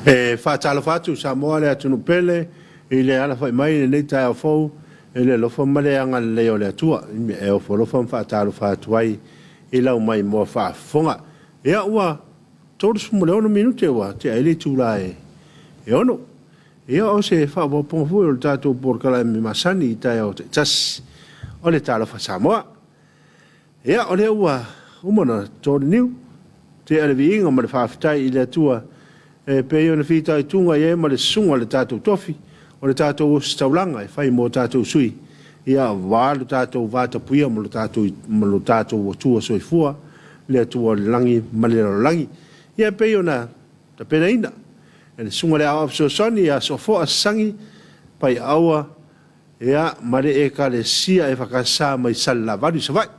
Fa Talofa tu Samoa le atunu pele ile ala fa mai le tai fo ele lo fa male anga le o le tua e o fo lo fa Talofa tuai ila mai mo fa fonga ia ua todos mo le ono minute wa te ele tu la e ono ia o se fa bo pon fu o tato por kala mi masani tai o tas o le Talofa Samoa ia o le ua umona tō niu te ele vi inga ma le fa fitai ile tua pe yo na fita i tunga ye ma le sunga le tatou tofi o le tatou staulanga e fai mo tatou sui ia wa le tatou vata puia mo le tatou tua soifua le tua langi ma le langi ia pe yo na ta pena ina e le sunga le au so soni ia so fo asangi pai aua ia ma le e ka le sia e fakasa mai sala vadi so vai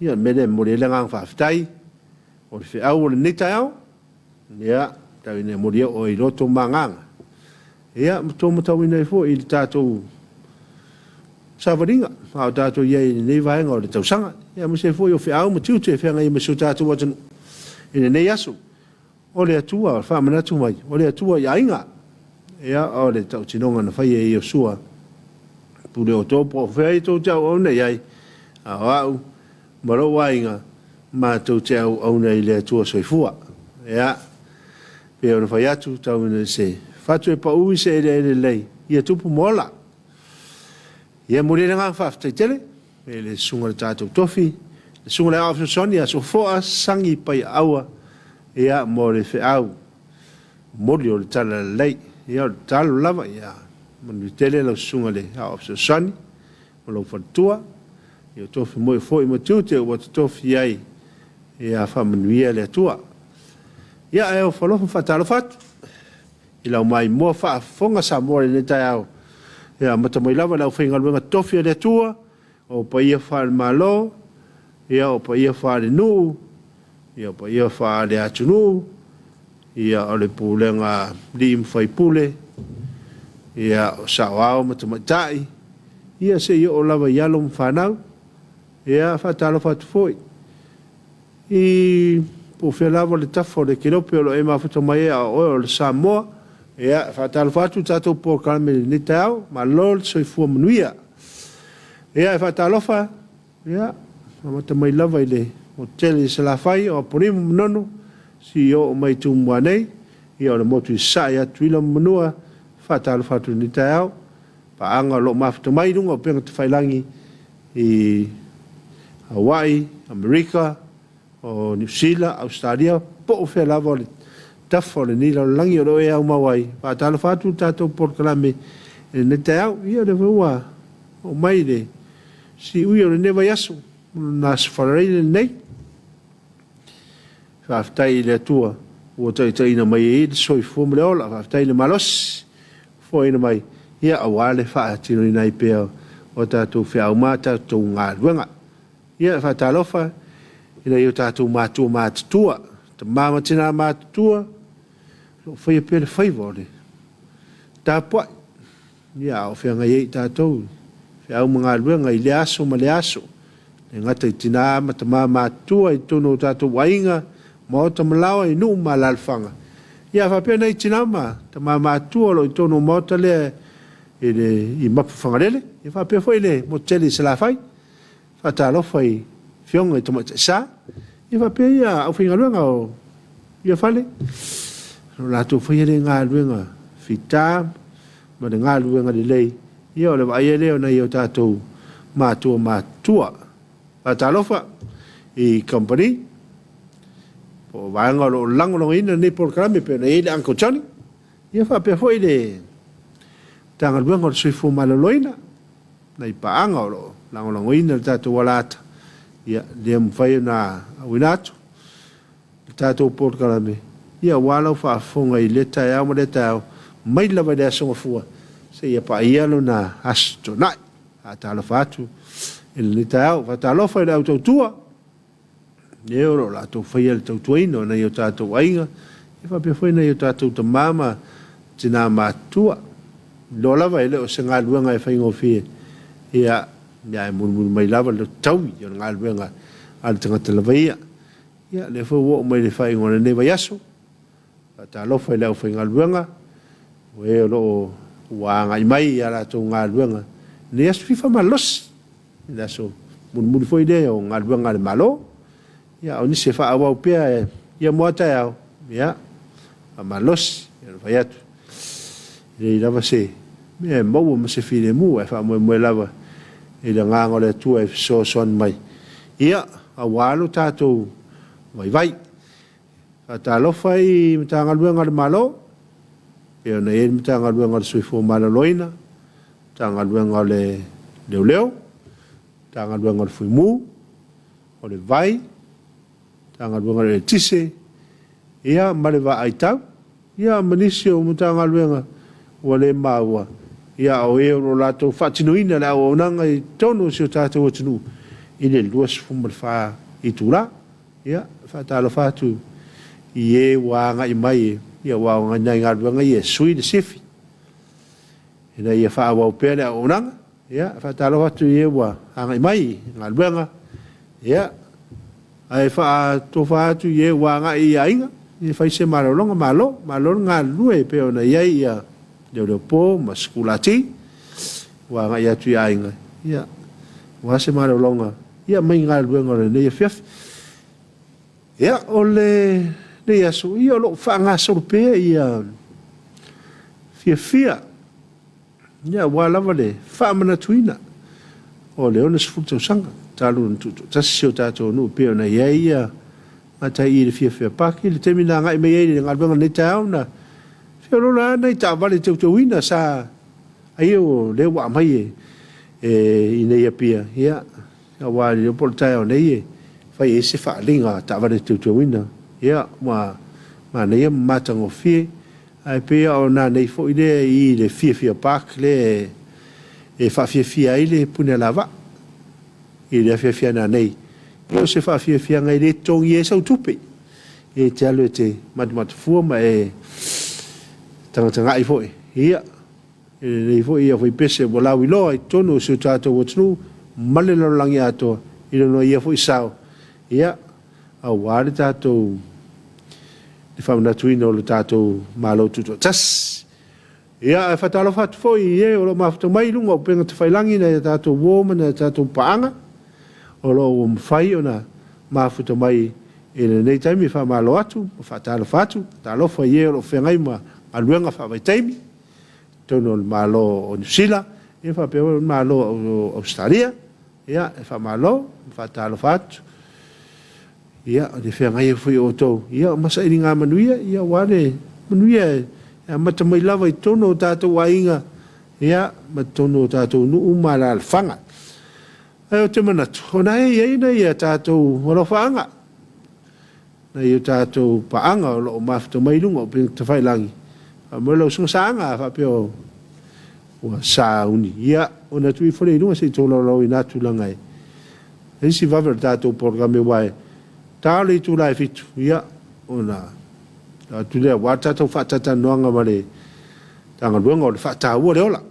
ia mele mo le langa fa fitai o le fe au le nita au ia tau ina moria o i roto manganga. Ia, tō matau ina i fo i tātou savaringa, au tātou iei nei vaenga o le tausanga. Ia, mo se fo i o whiau ma tiu te whianga i maso tātou atanu. Ina nei aso, o le atua, o le whamanatu mai, o le atua i ainga. Ia, o le tau tinonga na whai e i o sua. Pule o tōpo, o whai tō tau au nei ai, au, maro wainga, ma tō tau au nei le atua soifua. Ia, pe ona fai atu tau ina se fatu e pa ui se ele lei ia tupu mola ia mori nga faftai tele e le sunga le tātou tofi le sunga le awafio soni a so foa sangi pai aua ia mo le fe au mori o le tala lei ia o le talo lava ia manu tele la sunga le awafio soni mo lo fatua ia tofi mo e fo i matute o wata tofi ai ia fa manuia le atua ia e o falofa fa Talofa ila mai mo fa fonga Samoa le tai au ia mata mai lava lau fainga luenga tofi le tua o pa ia fa malo ia o pa ia fa le nu ia pa ia fa le atunu ia o le pulenga lim fai pule ia o sawao mata mai tai ia se ia o lava yalo mfanau ia fa Talofa foi i po fe lava le tafo le kilope o lo e mafuta mai o le Samoa ia fa Talofa tu tatou po kalme ni tau ma lol soifua manuia ia fa Talofa ia mata mai lava ile hotel se la fai o porim nono si o mai tu mwanei ia o le motu sa ia tuila manua fa Talofa tu ni tau pa anga lo mafuta mai dunga o penga te failangi i Hawaii, Amerika o New Zealand, Australia, po o whea lava o le tafo le nila o langi o lo e au mawai. Pa Talofa atu tātou porkalame e ne te au, ia le wua o mai le si ui o le newa yaso, nā safararei le nei. Whaftai le atua, ua tai ina mai e le soi fuam le ola, whaftai le malos, fo ina mai, ia awale wha tino ina i pēo o tātou whea au mā tātou ngā ruanga. Ia fa Talofa, ina yo tātou mātua mātutua, ta māma tina mātutua, lo whaia pēle whaivore. Tā puai, ia o whianga iei tātou, whia au mga luenga i le aso ma le aso, ne ngata i tina ma ta mātua i tono tātou wainga, ma o ta malawa i nuu ma lalwhanga. Ia whapea i tina ma, ta mātua lo i tono ma o ta lea i mapu whangarele, ia whapea whai le mo tele i salawhai, fa Talofa i fionga i tomata sa, i va pe ia au finga luenga o ia fale. No lato fai ele ngā luenga fita, ma de ngā luenga de lei, ia o le vai ele o na i o tātou mātua. Pa Talofa i company, po vaenga o langolonga ina ne por karame pe na ele Uncle Johnny, ia fa pe foi le tanga luenga o soifu maloloina, na i paanga o lo langolonga ina tātou walata. Ia, le mwhai na awinatu. Tātou porkalame. Ia, walau whaafonga i leta e au ma leta au. Mai lawa le asonga fua. Se ia pa ialo na asto nai. A Talofa atu. Ele leta au. Fa Talofa i le au tautua. Ne oro la tau whai ale tautua ino. Na i o tātou ainga. Ia wha pia whai na i o tātou ta mama. Tina mātua. Lo lava ele o se ngā luanga e whai ngofie. Ia, ia e munu mai lava le taui o ngā luenga al tangata lava ia. Ia le fo wo mai le fai ngona ne vai aso. Talofa i leo whainga luenga, o e o loo wanga i mai ala tō ngā luenga. Ne asu fifa malos, ina so, muri fo ide o ngā luenga le malo, ia o nise wha awau pia ia moata au, ia, a malos, ia no whai atu. Ia i lava se, mea maua ma se whine mu, e wha moe lava, i la ngāngo le tua e so son mai. Ia, a walo tātou vai. A Talofa i mtanga luenga le malo, e ona e mtanga luenga le suifo malaloina, mtanga luenga le leo, mtanga luenga le fuimu, o le vai, mtanga luenga le tise, ia male va aitau, ia manisi o mtanga luenga o le maua, ia o e o lato whatinoina la o nanga i tono si o tātou atinu, i le luas fumal wha i tūra, ia, whatalofa atu, i e wanga i mai, ia wanga nai ngā ruanga i e sui de sifi. Ina ia wha awau pēne a onanga, ia, whatalo atu i e wanga i mai, ngā ruanga, ia, ai wha tofa atu i e wanga i a inga, i whaise marolonga malo ngā lue pe ona iai ia leo pō, ma skulati, wanga i atu i a inga, ia, wase marolonga, ia mai ngā ruanga le nei a fiafi. Ia, ole nei aso ia lo whaanga sorpea ia fia ia walawa le whaamana tuina o le ona sifutau sanga talu ntutu tasio tātou nu peo na ia matai i le fia paki le temi nā ngai mei eiri ngā ruanga nei tau na fia rola nei tā vale tau ina sa ai o le wa mai i nei apia ia wali le poltai o nei fai e se whaalinga tā vale tau ina ia ma nei matango fie ai pe o na nei fo ide i le fia pak le e fa fia ile pune lava i le fia na nei o se fa fia ngai le tongi e sau tupe e te alo te mat fu ma e tanga i fo ia e nei fo ia fo pese bola wi lo ai tono se tato wotnu male lo langi ato i no ia fo isao ia a wale tātou i whamana tuina o le tātou mālo tuto tas. Ia e whatalofa atu fo i e o lo mafuta mai lunga o penga te whailangi na tātou wōma na tātou paanga o lo o mwhai o na mafuta mai e nei taimi whamalo atu o whatalofa atu talofa i e o lo whengai ma a luenga whawai taimi tono o mālo o New Zealand e whapeo o mālo o Australia ia e whamalo whatalofa atu ia le whengai e whui o tau ia masa iri ngā manuia ia wale manuia ia mata mai lava i tono o tātou wainga ia mata tono o tātou nu umara al whanga ai o te manatu o nei eina ia tātou wala whaanga nei o tātou paanga o loo mafuta mai lunga o pēng te whailangi a mwela o sunga saanga a whapeo o saa uni ia o na tui whare lunga se tōla lau i nātu langai e si wawer tātou porgame wae tāle i tūlai fitu, ia, o nā, tu lea wātātou whātata noanga mare, tanga luenga o le whātāua leola.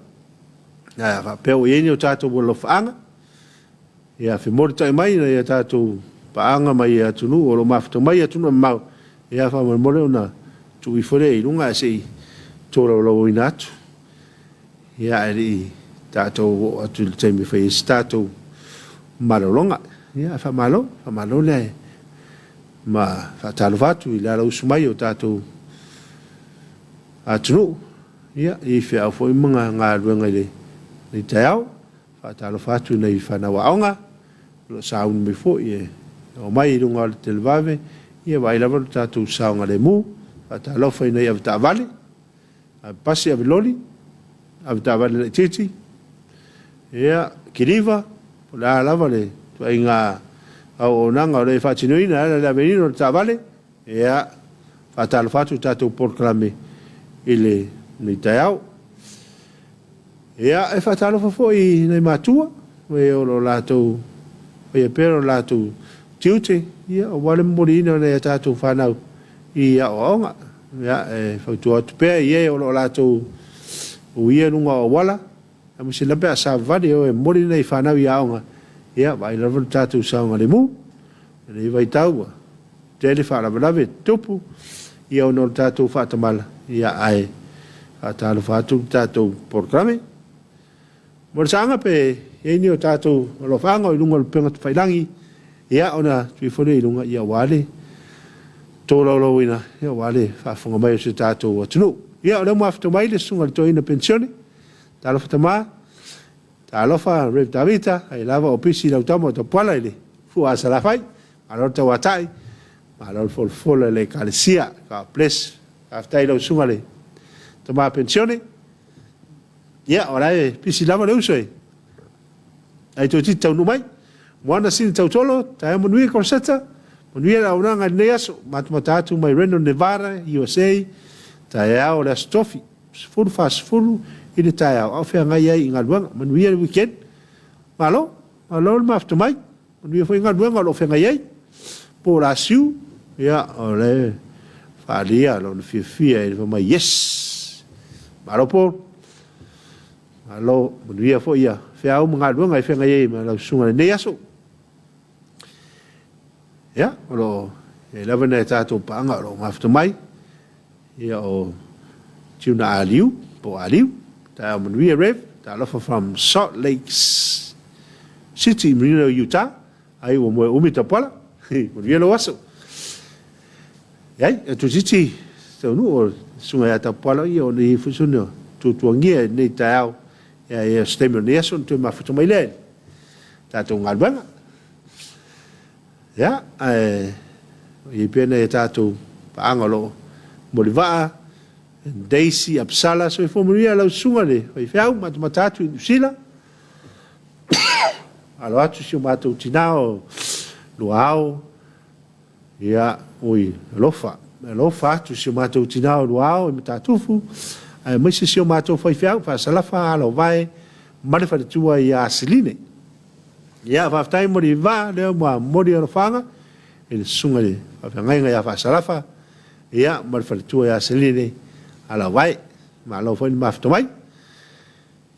Ia, whapeo ieni o tātou wala whaanga, ia, whemori tai mai na ia tātou paanga mai atunu, o lo mafuta mai atunu mau, ia, whamore o nā, tu i whare i runga e se i tōra o lau ina atu. Ia, eri tātou atu le taimi whai esi tātou marolonga, ia, whamalo lea ma whatalofa atu i lara usumai o tātou atunu ia i whiau fo i mga ngā ruenga i te au whatalofa atu nei whanawa aonga lo saun me fo i o mai i runga o le televave ia wai lava tātou saunga le mu whatalofa i nei avita vale a pasi aviloli avita vale le titi ia kiriva o la lava le tua i ngā au nanga o le whatinuina le avenino le tavale ia whatalofa atu tātou porklame i le ni taiau ia e whatalofa fo i nei mātua e o lo lātou e pero lātou tiute ia o wale morina nei tātou whanau i a o aonga ia e whautua atu pēr i e o lo lātou o ia nunga o wala a misi lape a sa vade o e morina i whanau i a aonga ia vai lava tātou saunga le mu nei vai taua tele whaalawe tupu ia ono tātou whātamala, ia ai, Talofa atu tātou programe. Mora sanga pe, ni o tātou alofanga o ilunga penga tu whairangi, ia ona tui whone ilunga ia wale, tō laulau ina, ia wale, whaafunga mai o se tātou atunu. Ia o leo mawhita mai le sunga le tō ina pensione, Talofa tamā, Talofa, Rev Davita, ai lava o pisi lau tamo o ta puala ile, fu asa la whai, malor ta watai, malor folfola le kalesia, ka ples, ka aftai lau sunga le, tama pensione, ia orai pisi lava le usoi, ai tō tita unu mai, moana sini tau tolo, tae manuia korseta, manuia la unanga nei aso, matumatatu mai Reno, Nevada, USA, tae au le astofi, sifuru fasifuru, ina tae au awhea ngai ai inga luanga, manuia le weekend, malo le mafta mai, manuia fo inga luanga lo awhea ngai ai, po la siu, ia ole, whaalia, lo na fia, ina mai yes, malo po, malo, manuia fo ia, whea au mga luanga i whea ngai ai, ma lau sunga nei aso, ia, olo, e lawa nei tātou paanga, lo mafta mai, ia o tiuna aliu, po aliu, ta manuia Rev, Talofa from Salt Lake City, Marino, Utah, ai o moe umita pala, manuia lo aso. Iai, e tu titi, tau nu o sunga ia ta pala, ia o nei fusunio, tu tuangia nei tau, ia stemio nei aso, tu mafuta mai lea, tātou ngalwanga. Ia, i pēna e tātou paanga lo, Molivaa, Daisy, Apsala, so i fōmuria lau sunga le, i whiau, matamatatu i Nusila. Alo atu si o mātou tinao, luao, ia, oi, alofa atu si o mātou tinao, luao, i matatufu, maise si o mātou whai whiau, whaasalafa, alo vai, marewharetua i Asiline. Ia, whaftai mori wā, leo mua mori anofanga, i le sunga le, whawhangainga ia whaasalafa, ia, marewharetua i Asiline, ala vai, ma lo foi mafto mai.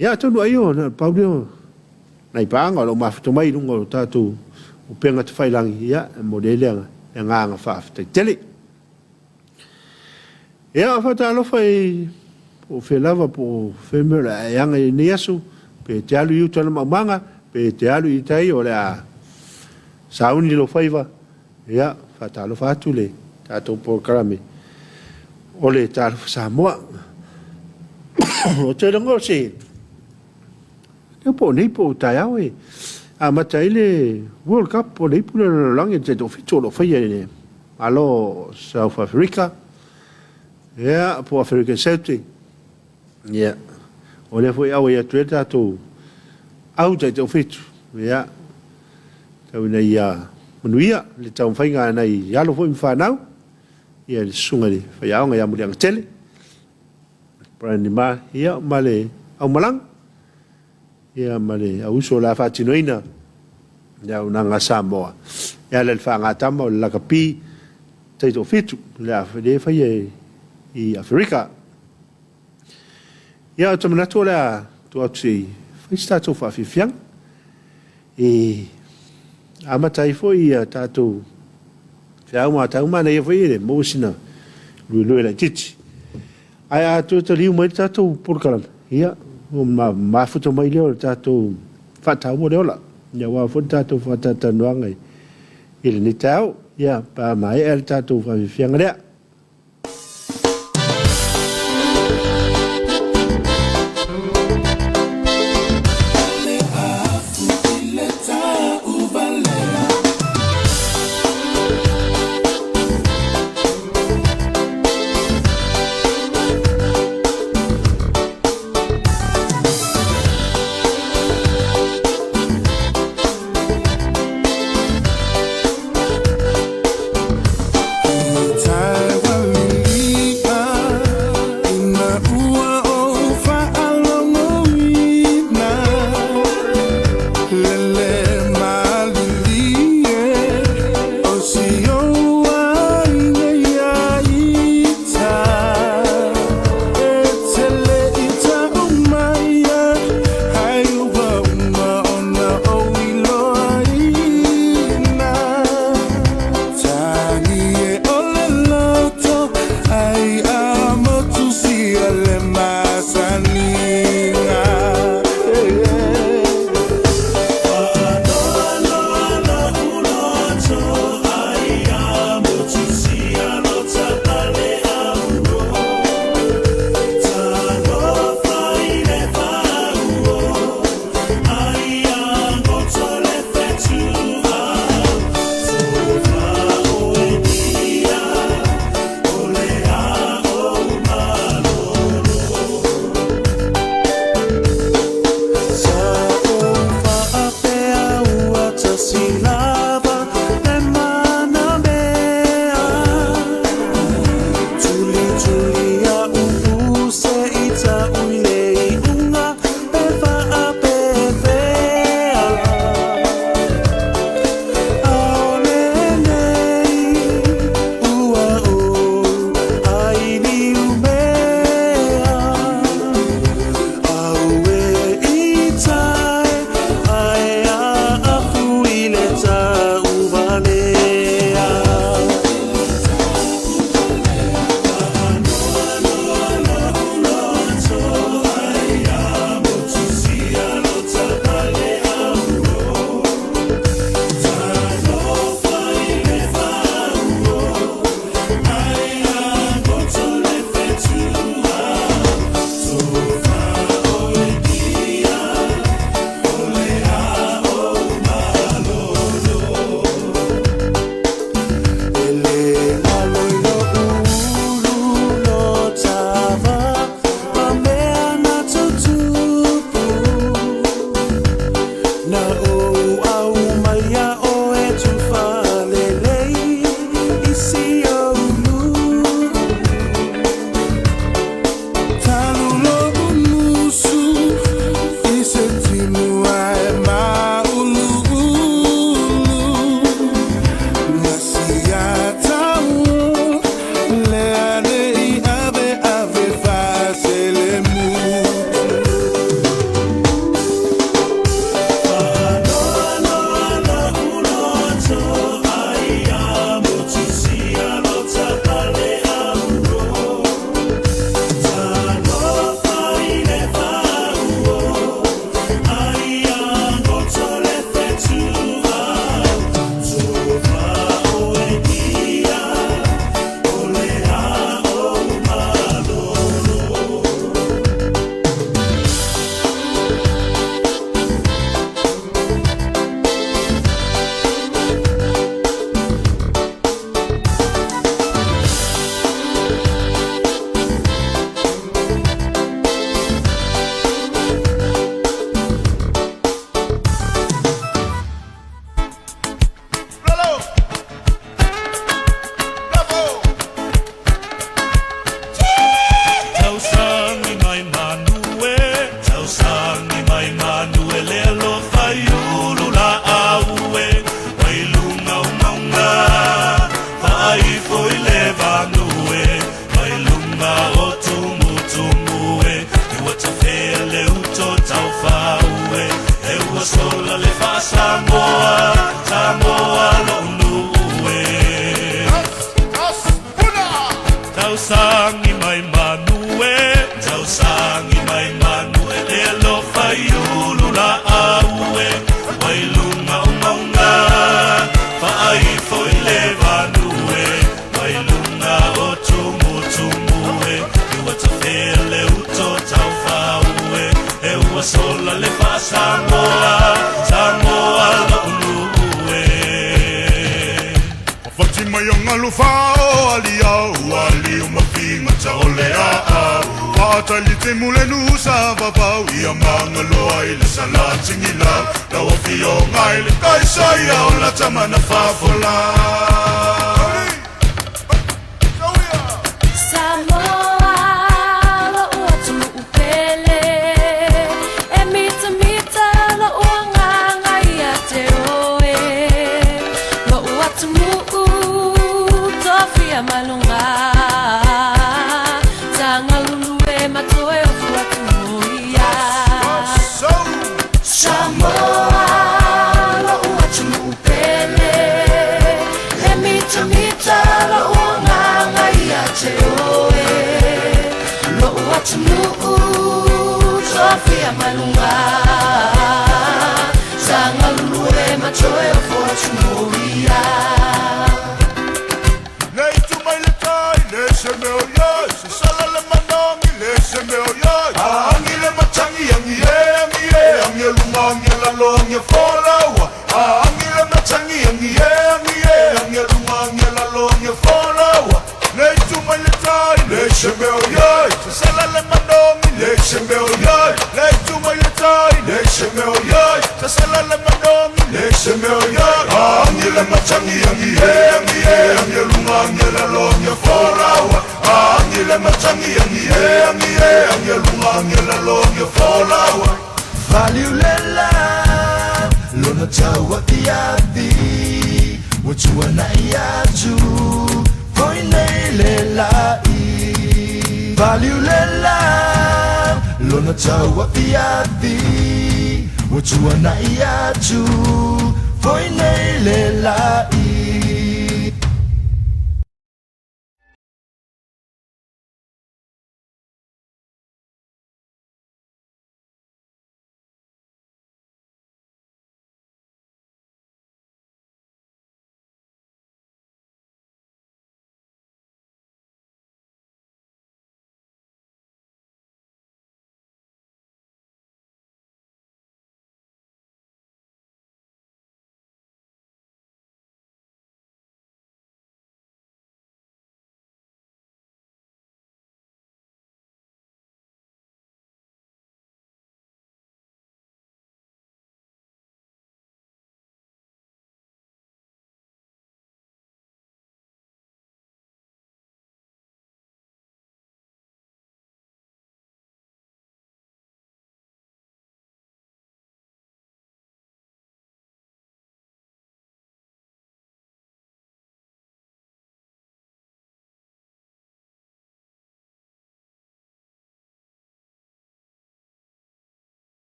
Ya tonu ayo na paudio. Na ipanga lo mafto mai lungo tatu o penga te failangi ya modele nga fa fa tele. Ya fa ta lo foi o felava po femela yanga ni asu pe te alu yu tana manga pe te alu i tai o la sauni lo faiva. Ya fa ta lo fa tu le tatu programe. Ole Talofa Samoa. O te rango se. Te po nei po tai au e. A matai le World Cup po nei pula langi te to fito lo fai ne. Alo South Africa. Yeah, po Africa South. Yeah. Ole foi au ia tueta to. Au te to fito. Yeah. Tau nei ia manuia le tau whainga nei alo foi mwhanau. Ia le sunga le whaiaonga ia murianga tele. Prani ma ia male au malang. Ia male au uso la whatinoina. Ia unanga Samoa. Ia le whangatama o le lakapi teito fitu. Le whaia i Afrika. Ia o tamanatu lea tu atu si whaistatu whawhiwhiang. Amatai foi ia tātou Fiau ma tau mana ia foi ele mosina lui la titi ai a tu te liu mai tatu porkalam ia o ma futo mai leo tatu fata mo leola ia wa futo tatu fata tanuanga ele ni tau ia pa mai el tatu fa fianga Time mayong alufao aliao wali umafinga chaolea patalite mulenu sa babau ia mangaloa ile salatingila dawafio ngaile kaisaya ola tamana fafola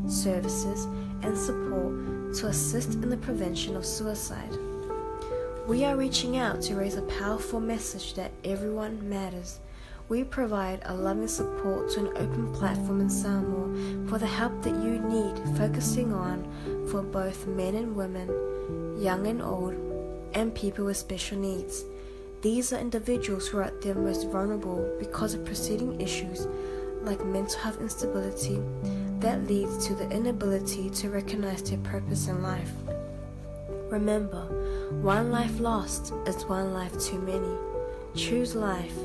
services, and support to assist in the prevention of suicide. We are reaching out to raise a powerful message that everyone matters. We provide a loving support to an open platform in Samoa for the help that you need, focusing on for both men and women, young and old, and people with special needs. These are individuals who are at their most vulnerable because of preceding issues like mental health instability that leads to the inability to recognize their purpose in life. Remember, one life lost is one life too many. Choose life.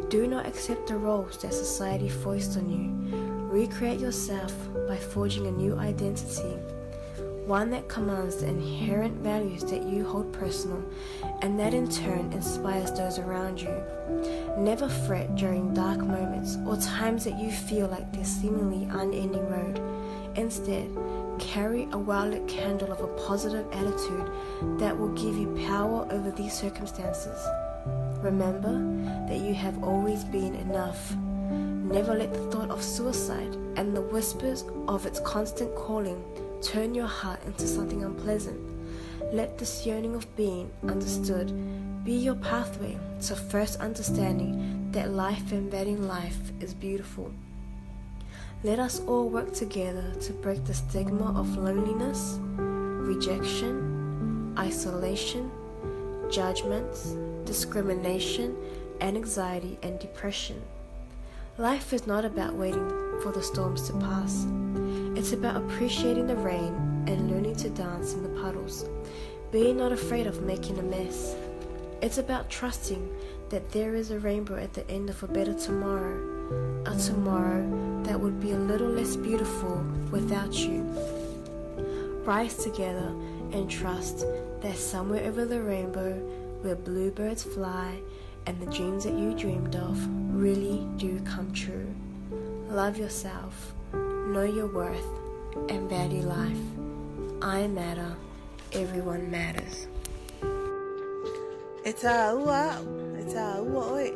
Do not accept the roles that society foists on you. Recreate yourself by forging a new identity, one that commands the inherent values that you hold personal, and that in turn inspires those around you. Never fret during dark moments or times that you feel like there's seemingly unending road. Instead, carry a well-lit candle of a positive attitude that will give you power over these circumstances. Remember that you have always been enough. Never let the thought of suicide and the whispers of its constant calling turn your heart into something unpleasant. Let this yearning of being understood be your pathway to first understanding that life embedding life is beautiful. Let us all work together to break the stigma of loneliness, rejection, isolation, judgments, discrimination, and anxiety and depression. Life is not about waiting for the storms to pass. It's about appreciating the rain and learning to dance in the puddles, being not afraid of making a mess. It's about trusting that there is a rainbow at the end of a better tomorrow, a tomorrow that would be a little less beautiful without you. Rise together and trust that somewhere over the rainbow where bluebirds fly and the dreams that you dreamed of really do come true. Love yourself, know your worth, and value life. I matter, everyone matters. It's a oi.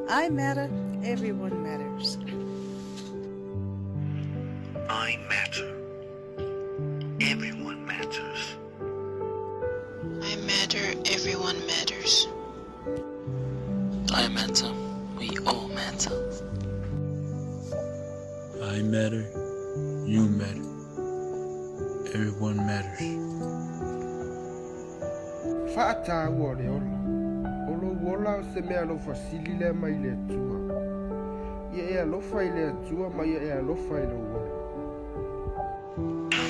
I matter, everyone matters. I matter. Everyone matters. I matter, everyone matters. I matter, we all matter. I matter, you matter. Everyone matters. Fata wole ola. Olo wola se me alo fasili le mai le tua. Ye alo fai le tua mai ye alo fai le wola.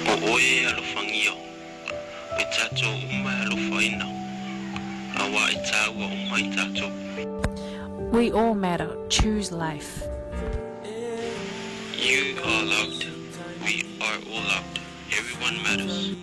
O oe alo fangio. E tato uma alo faina. Awa e tawa uma e tato. We all matter. Choose life. You are loved. We are all loved. Everyone matters.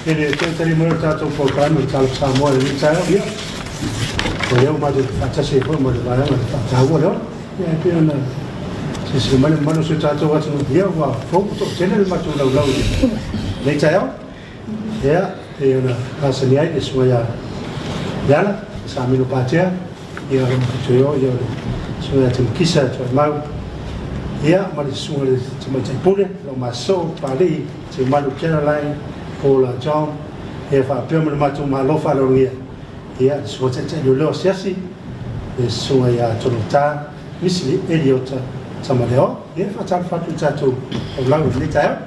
Ele tentari mo tato po kanu Talofa Samoa ni tayo dia. Oleh ma de fata se po mo de bala ma fata wo lo. Ya pio na se mano mano se tato wa no dia wa fo to channel ma to lo lo. Ni tayo. Ya pio na asani ai so ya. Ya sa mi lo patia. Ya to yo so ya tim kisa to mau. Ya ma de so le tim tai pule lo ma so pali se malu Caroline Paula John, fa pema matu malofa lo ngia. Ia so tete lo siasi. So ya tonota misli Eliota Samaleo. Ia fa tal fa tatu o lau ni tayo.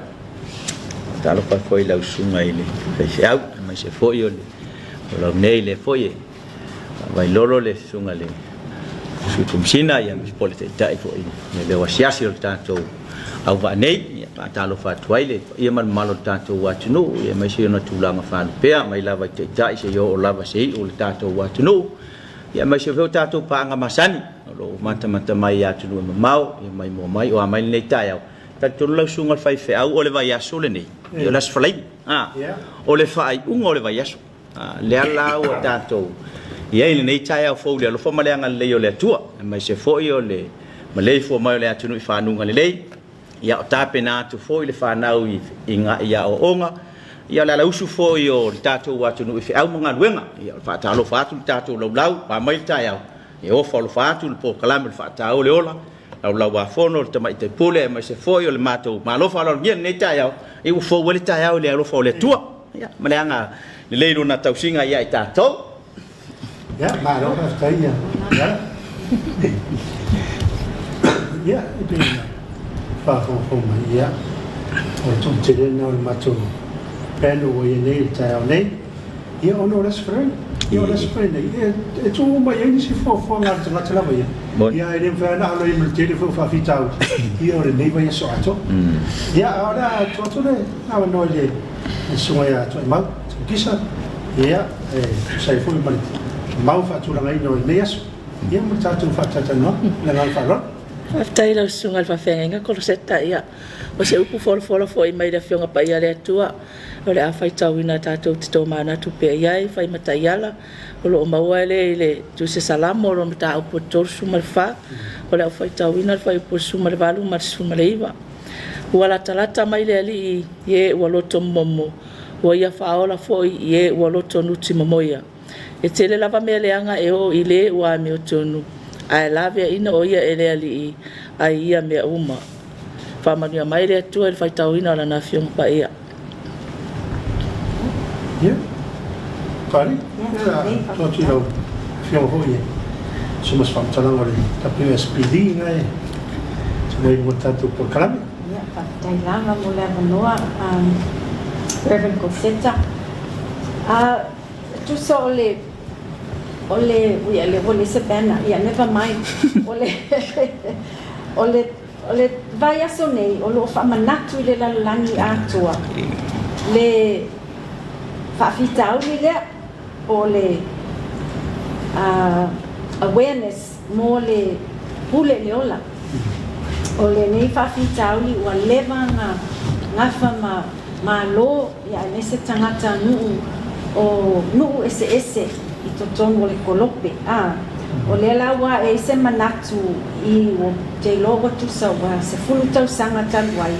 Talofa foi lau sunga ile. Fe au mai se foi ole. Lo nei le foi. Vai lolo le sunga le. Su tumsina ya mis polite tai foi. Le wasiasi o tatu. Au va nei pa Talofa tuaile ia man malo tato watunu ia mai se na tulanga fa pea mai lava te tai se yo o lava se o tato watunu ia mai se vo tato pa nga masani lo mata mai ya tunu mau ia mai mo mai o mai nei tai au tato lo sunga fai fe au o le vai aso le nei ia las falai o le fai o le vai aso le ala o tato ia ile nei tai au fo le lo fo male anga le yo le tua mai se fo yo le malei fo mai le atunu fa nunga le lei ia tape na tu foi le fanau inga ia o onga ia la usu foi o tato watu no au manga luenga ia fa Talofa atu tato lo lau pa mai tai au e o fa lo fa atu po kalam fa tao le ola lau wa fono te mai te pole mai se foi o le mato ma lo fa lo bien ne tai au e o fo le tai au le lo fo le tua ia maleanga le leiro na tausinga ia i tato ya ma lo fa tai ya ya ibina fa ho mai ya o tu te na matu pelo o ye nei tayo nei ia ono res frei Yo la spende. E tu mai ni si fo nga tala vai. Ia ele fa na lo im te fo fa fitau. Ia ore nei vai so ato. Ia ora to le na no le so ia to mau. Kisa ia sai fo mai. Mau fa tu ngai no nei aso. Ia mo tatu fa tata no. La ngal fa lo. Taila sunga fa fenga ko seta ia. O se upu fo i mai le fionga pa ia le tua. O le a fai tauina tātou te tō mana tu pe iai, fai mataiala, o lo o maua le tu se salamo, o lo mata au po tōru sumarwha, o le au fai tauina, fai po sumarwalu, mar sumareiwa. Ua la talata mai le ali i e ua loto momo, ua ia whaola foi i e ua loto nuti mamoia. E tele lava mea leanga e o i le ua me o tonu, a e lavea ina o ia e le ali i, a ia mea uma. Whamanuia mai le atua le fai tauina o la na fionga pa ia. Yeah. Kari? So tilo fiong ho ye. So mas fam talang ore WSPD ngai. So mai mo tatu por kalame. Ya, tai langa mo le noa Reverend Koseta. Tu so ole we ole se bana. Yeah, never mind. Ole vai aso nei, ole fa manatu le la langi atua. Le whawhitau ni lea o le awareness mo le pule leola. O le nei whawhitau ni ua lewa ngafa ma lo ia nese tangata nuu ese i totonu o le kolope. O le lawa e se manatu i o te logo tusa wa se fulu tau sanga taluai.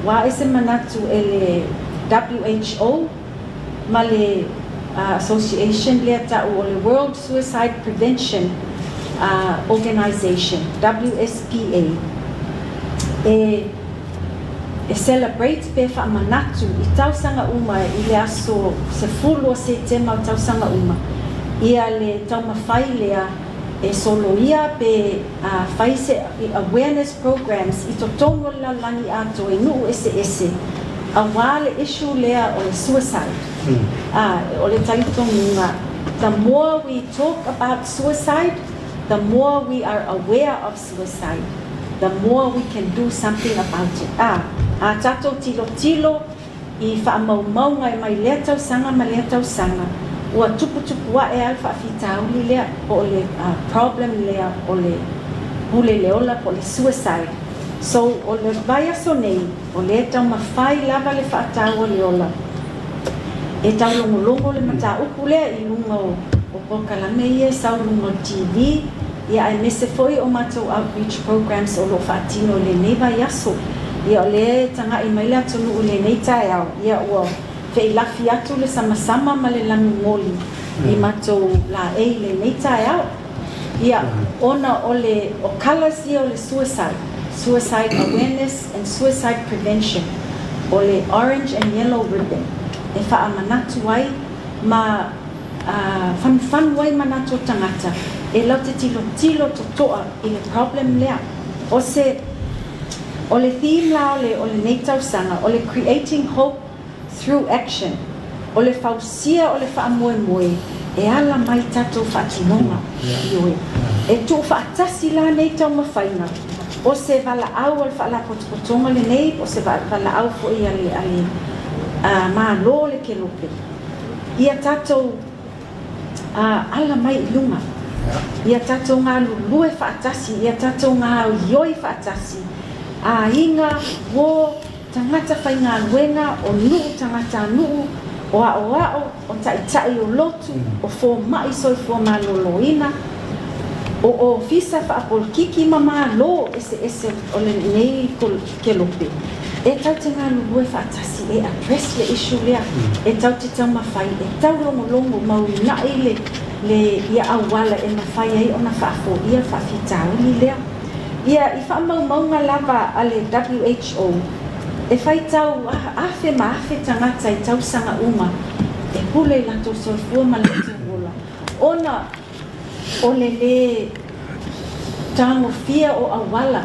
Wa e se manatu e le WHO Male Association Leta or the World Suicide Prevention Organization, WSPA. E celebrates pe fa manatu I tausanga uma I le aso se fulo se tema tausanga uma. Ia le tauma fai lea e solo ia pe fai se awareness programs I totongo la langi ato e nuu ese. A wale issue lea o le suicide. O le taitonga. The more we talk about suicide, the more we are aware of suicide, the more we can do something about it. Tato tilo I whaamaumau mai lea tau sanga ma lea tau sanga. Ua tupu wa e alfa fitau li lea o le problem lea o le hule leola o le suicide. So o le vai aso nei, o le tau mawhai lava le whaatau o leola. E tau longo le mata upu lea I lunga o pokalame ia sau lunga TV. Ia ai mese foi o matou outreach programs o lo whaatino le nei vai aso. Ia o le tanga I maile atunu o le nei tae au. Ia ua whei lafi atu le sama ma le langu ngoli. I matou la e le nei tae au. Ia ona o colors ia o le suicide awareness and suicide prevention. O le orange and yellow ribbon. E whaamanatu ai ma whanwhan wai manatu tangata. E lau te tilo toa I le problem lea. O le theme la o le neitau sanga, o le creating hope through action. O le fausia o le whaamoe. E ala mai tatou whaatinonga. E tu whaatasi la neitau mawhaina. O se vala au al whaala potopotonga le nei, o se vala au fo I ale maa lo le ke lope. Ia tatou ala mai I lunga. Ia tatou ngā lulue whaatasi, ia tatou ngā ioi whaatasi. Inga, wo, tangata whai ngā luenga, o nuu tangata nuu, o o tai o lotu, o fō mai soi fō mā loloina, o fisa whaapol kiki mama lo ese o le nei ke lope. E tau te ngā lulue whaatasi, e address le issue lea, e tau te tau mawhai, e tau longo mau nai le ia awala e mawhai ai o na whaafo ia whaafitau ni lea. Ia I whaamaumau lava a le WHO, e whai tau afe tangata I tau sanga uma, e pule I lato soifua ma leto wola. Ona o le tango fia o awala,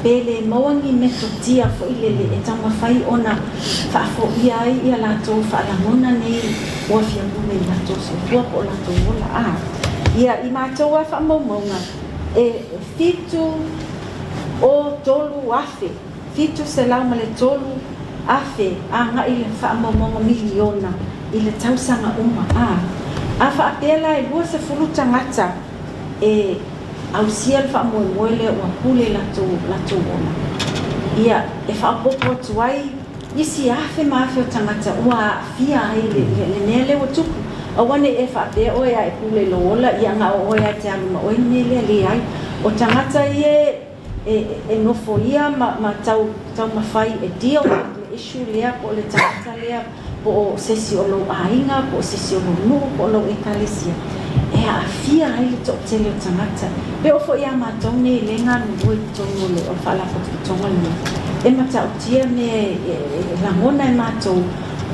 Pele mawangi metotia fo ilele e tama fai ona fa fo ia ia la to fa la mona nei o fia mune la to so fo ko la to wala ia I mātou fa maunga e fitu o tolu afe fitu se lau male tolu afe nga ile fa maunga miliona ile tausanga uma a fa apela e lua se fulu tangata e au sial fa moele o pule la to ona ia e fa popo tuai isi afe mafe o tangata ua fia ile le nele o tuku awane e fa pe o ya e pule lo ola ia nga o ya te ama o nele le ai o tangata ie e no fo ia ma tau mafai e dio le issue lea po le tangata lea po sesi o lo ainga po sesi o lo nu po lo ekalesia e a fia ai le to tele o tangata pe o fo ia ma tonge le nga no tongo le o fala po tongo le e ma tau tia ne la mona e ma to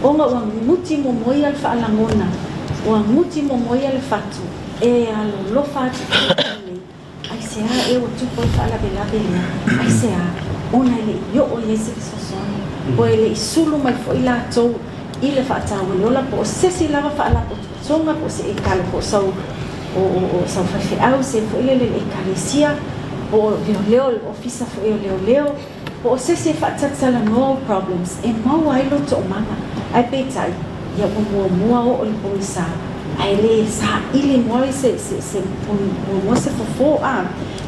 o nga o muti mo moi al fa la mona o muti mo moi al fatu e alo lo fatu ai se a e o tupo fa la bela ai se a ona le yo o le se so o ele isulu mai fo ila to ile fa ta o la po se si lava fa la po songa po se e kale po so o sa fa fe au se fo ile le ekalesia o leo ofisa fo leo po se se fa tsala no problems e mau ai lo to mama ai petai ya mo o le polisa ai le sa ile mo se mo se fo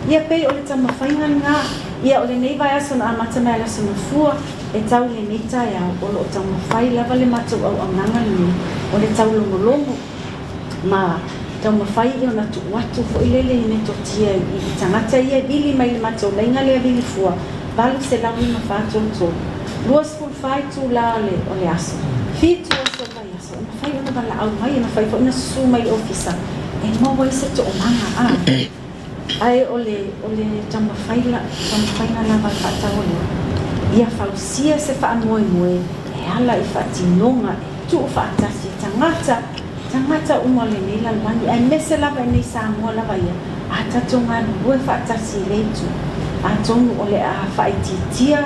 ia pe o le tama fainga nga ia o le nei vai aso na mata mela so na fua e tau le neta ya o lo tama fai lava le mata o nanga ni o le tau longo ma tama fai o na tu watu fo ile le ne to tia I tangata ia bili mai le mata o lenga le bili fua balu se la ma fa to luas full fai tu la le o le aso fitu o so vai aso na fai o na la au mai na fai fo na su mai ofisa e mo vai se to manga ai ole tama faila la vai fata ole ia fausia se fa moe e ala I fatinonga tu fata si tangata umole ni la lani ai mese la vai nei Samoa la vai ata tonga no fata si letu a tongu ole a faititia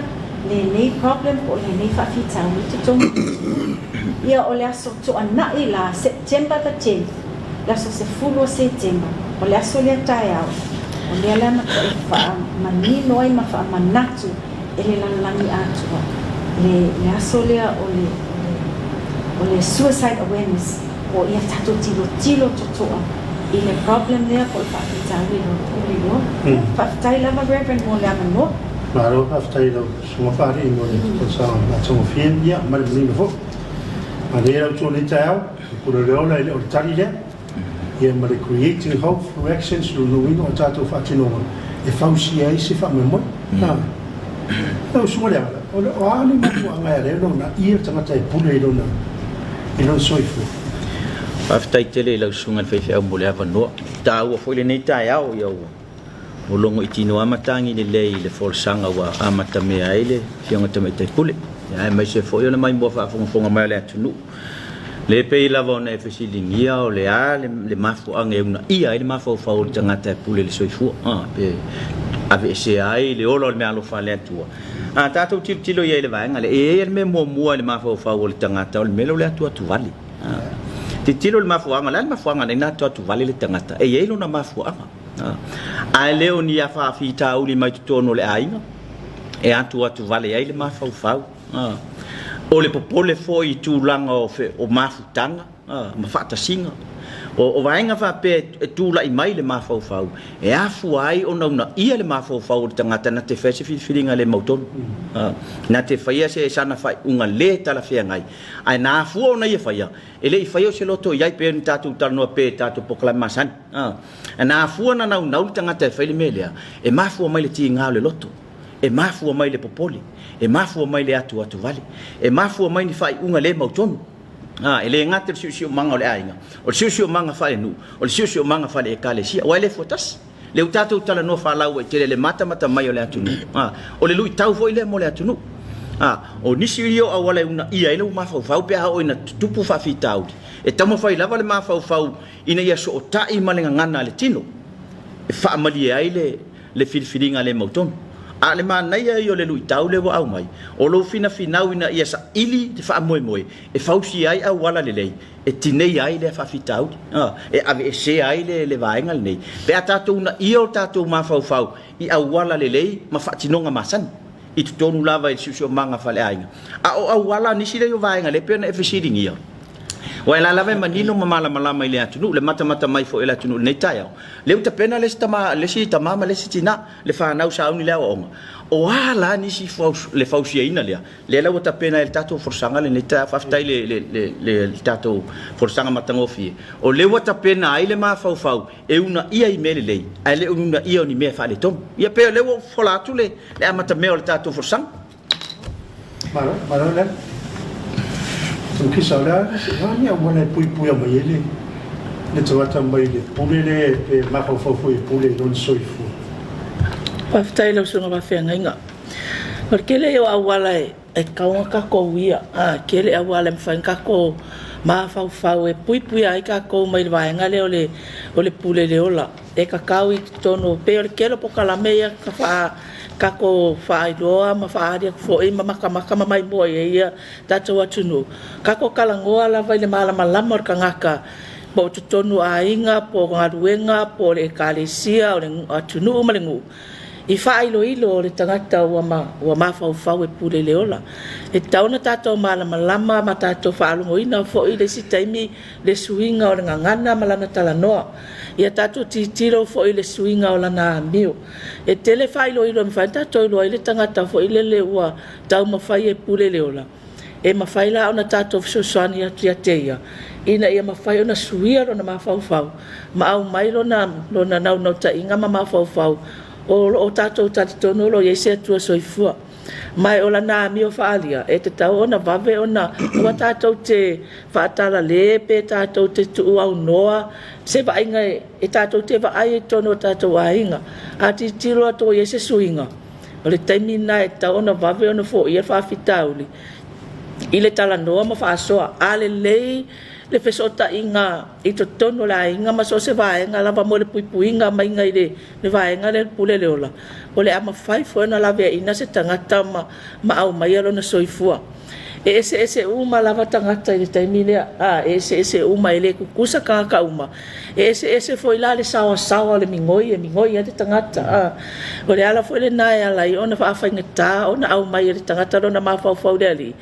le nei problem o le nei fa fita tu tongu ia ole aso to ana ila September the 10th la so se fulo September ole aso le taiao o le lana fa manino ai ma fa manatu ele lani atua le aso le o le suicide awareness o ia tato tilo totoa I le problem there po fa tawi no fa tai lava reverend mo le amano Claro, after you so far in the song, that's all film, yeah, Madame Fo. And they are to tell, put a roll or tally there. Here, but creating hope for actions to the wing or tattoo Fatino. If I'm CIC, if I'm a mo, no, small out. Or only I don't know, ear to what I put it on them. You know, so if after I tell you, like soon and faith, I will have a no. Tao for the night, yo. O longo I tino amatangi le lei le folsanga wa amata me aile fianga tame te pule ai mai se foi ona mai mo fa fonga mai le tunu le pe lava ona fesilingia o le le mafu anga una ia le mafu fa o tanga te pule le soifu pe ave se ai le olo me alo fa le tua tato tilo ia le vanga le e me mo le mafu fa o le tanga ta o le melo le tua tu vali tilo le mafu anga le mafu anga na tu vali le tanga ta e ia no na mafu anga ai leo ni a fa fita uli mai tono le ainga e atu vale ai le mafau o le popole foi tu langa o mafutanga ma fata singa o vainga fa pe tu la mai le mafau e afu ai o na ia le mafau le tangata na te fese filinga le mauton na te faia se sana fai unga le tala fea ngai ai na afu o na ia faia ele I faio se loto iai pe tatu tano pe tatu proclamation na afu na na tangata fai le melea e mafu mai le tinga le loto e mafu mai le popoli e mafu mai le atu vale e mafu mai ni fai unga le mauton ele ngate siu manga le ainga o siu manga fai nu o siu manga fai e kale sia o ele fotas le utatu tala no fa lau e tele le mata mai o le atu o le lui tau foi le mo le atu o nisi rio a wala una ia ele mafau pe ha o ina tupu fa fitau e tamo fai lava le mafau ina ia so tai malenga ngana le tino e fa mali ai le filfilinga le mauton a le manai ai o le lui tau le wa au mai o lo fina ina ia sa ili te fa moe e fausi ai au wala le lei e tinei ai le fa fitau e ave se ai le vaenga nei pe atatu na io tatu ma fau i au wala le lei ma fa tinonga masan i tonu lava i susio manga fale ainga a o au wala nisi le vaenga le pena e fesiring ia wa la lava manino mala malama ile atunu le mata mai fo ile atunu nei tai le uta pena le si tama le si tina le fa nau sa uni le o o ala ni si fo le fausia ina le la uta pena el tato forsanga le nei ta faftai le tato forsanga matangofi o le uta pena ai le ma fau e una ia i mele lei ai le una ia ni me fa le tom ia pe le o fola tu le amata me o le tato forsanga maro le so kisa la ni a wala pui a mai le tawata mai le pule le pe ma fo e pule non soifu paftai lo sunga ba fenga inga porque le o awala e kaunga ka ko wia ke le awala mfa ka ko ma fa e pui ai ka ko mai vai nga le o le pule le ola e ka kaui tono pe o ke lo pokala meia ka fa ka ko fa idoa ma fa aria fo e ma kama mai mo e ia tatu atunu ka ko kala ngoa la vai le mala malama ka ngaka po tonu ainga po ngaruenga po le kalesia o le atunu malengu i fa ilo le tangata wa ma fa e pule le ola e tauna tato mala malama ma tato fa alungo ina fo i le sitaimi le suinga o le ngana malana tala noa ia tato titiro fo i le suinga o lana miu e tele fa ilo me fa tato ilo le tangata fo i le ua tau ma fa e pule le ola e ma fa ila ona tato fsosani atu ya teia ina ia ma fa ona suia ona ma fa ma au mai lona nau ta inga ma fa o tatou tatitono lo ye se tu soifua mai ola na mi o faalia e te tau ona vave ona ua tatou te faatala le pe tatou te tu au noa se vainga e tatou te vai tono tatou ainga a ti tiro ato ye se suinga o le taimina e tau ona vave ona fo ia fa fitauli ile tala noa ma fa soa ale lei le fesota inga i to tono la inga ma so se vai nga lava mo le puipuinga mai nga ile le vai nga le pule le ola o le ama fai fo na lava ina se tangata ma au mai alo na soifua e ese uma lava tangata ile taimile ese uma ile kukusa ka uma ese foi la le sawa le mingoi ate tangata o le ala foi le nai ala i ona fa ngata ona au mai le tangata ona ma fa le ali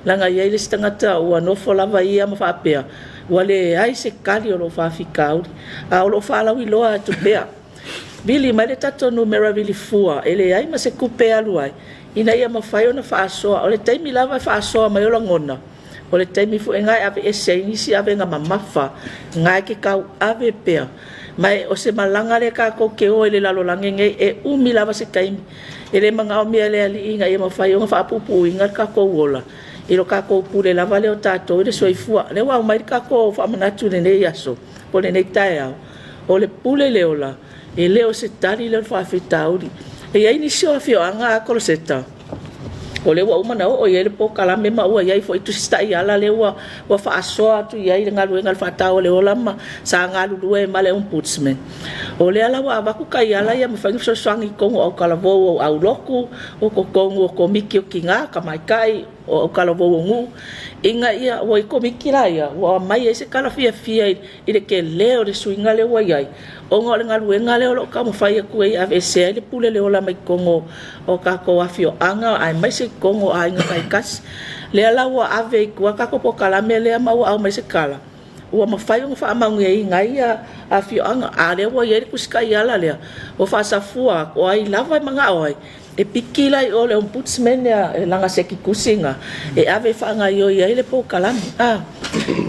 langa ia le tangata o no fo lava ia ma fa pea wale ai se kali o lo fa fikau o lo fa la wi lo atu pea bili mai le tato numero bili fua ele ai ma se kupea luai ina ia mafai ona faasoa o le taimi lava faasoa mai ola ngona o le taimi fu engai ave ese inisi ave nga mamafa ngai ke kau ave pea mai o se malanga le ka ko ke o le lalo langenge e umi lava se taimi ele manga o mia le ali inga ia mafai ona faapupu inga ka ko ola ilo ka ko pule lava le o tato le soifua le wa mai ka ko fa manatu le nei aso po le nei tai o le pule le ola e leo se tali le fa fitauri e ai ni sio afio anga ko seta o le wa uma na o ye le po kala me ma o ye fo itu sta ia la le wa fa aso tu ye nga lu nga fa ta o le ola ma sa nga lu e ma le ombudsman o le ala wa ba ku kai ala ya me fa so sangi ko o kala vo au loku o ko ko miki o kinga ka mai kai o kala vo ngu inga ia o ko miki la ia wa mai ese kala fia ile ke leo de suinga le wa ye o ngol nga le o ka mo fa ye ku e ave se le pule le ola mai kongo o ka ko afio anga ai mai se kongo ai nga kai kas le ala wa ave ku ka ko kala me le ma wa mai se kala o ma fa yo fa ma ngai ngai afio anga ale wa ye ku ska ia la le o fa sa fua o ai lava manga oi e pikila i o le ombudsman e langa seki kusinga e ave fa nga yo ia le po kala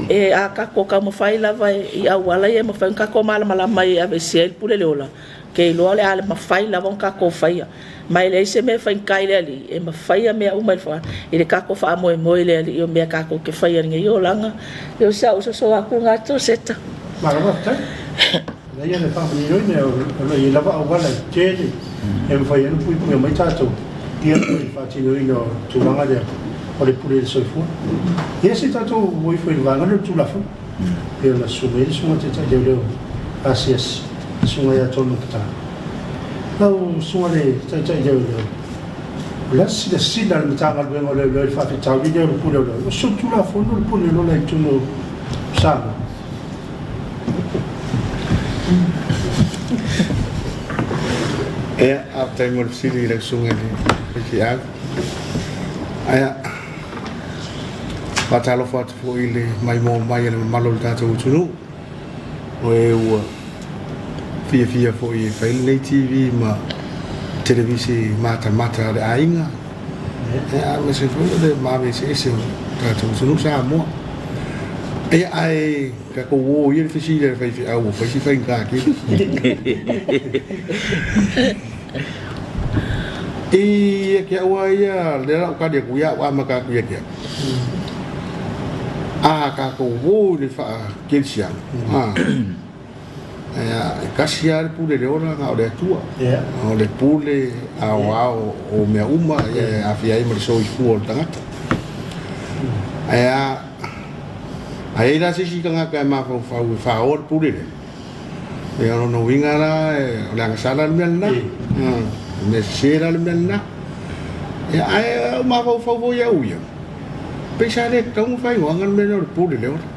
e a ka ko ka mo fai lava i a wala e mo fa ka ko mala mai ave se pule le ola ke lo ale ma fai lava ka ko fai mai le se me fa kai le ali e ma fai me o mai fa e le ka ko fa mo le ali o me ka ko ke fai nge yo langa yo sa so aku nga to seta mala va ta la ia le fa ni yo ne o le lava o wala che e mo fai no pui mai tato dia fa ti no tu langa de o le pule le soifua e se tato voi foi vanga no tu la fu e la sube sunga te tai de asias sunga ya tonu ta au sunga le tai de la sina le tanga le fa fi tau video le pule le so tu la fono le pule lo le tu no sa a tengo sili le sunga ni ki a aya patalo fat fo ile mai le malo ta tu tunu o fia fo i fail le TV ma televisi mata de ainga a me se fo de ma me se ta tu tunu Samoa ai ka ko wo ye fisi le fa fi au fa si fa inga ki ke wa ya le ra ka de ku ya wa ma ka ku ya ke ka ko wo le fa ke sia kasiar pule le ora nga o tua o le pule o me uma a fia i mo so i fu o tangata ai la se nga ka ma fa o pule le no winga la la sala le na me sera le na ai ma fa vo ya uya pensare como fai o ngan me no pule le ora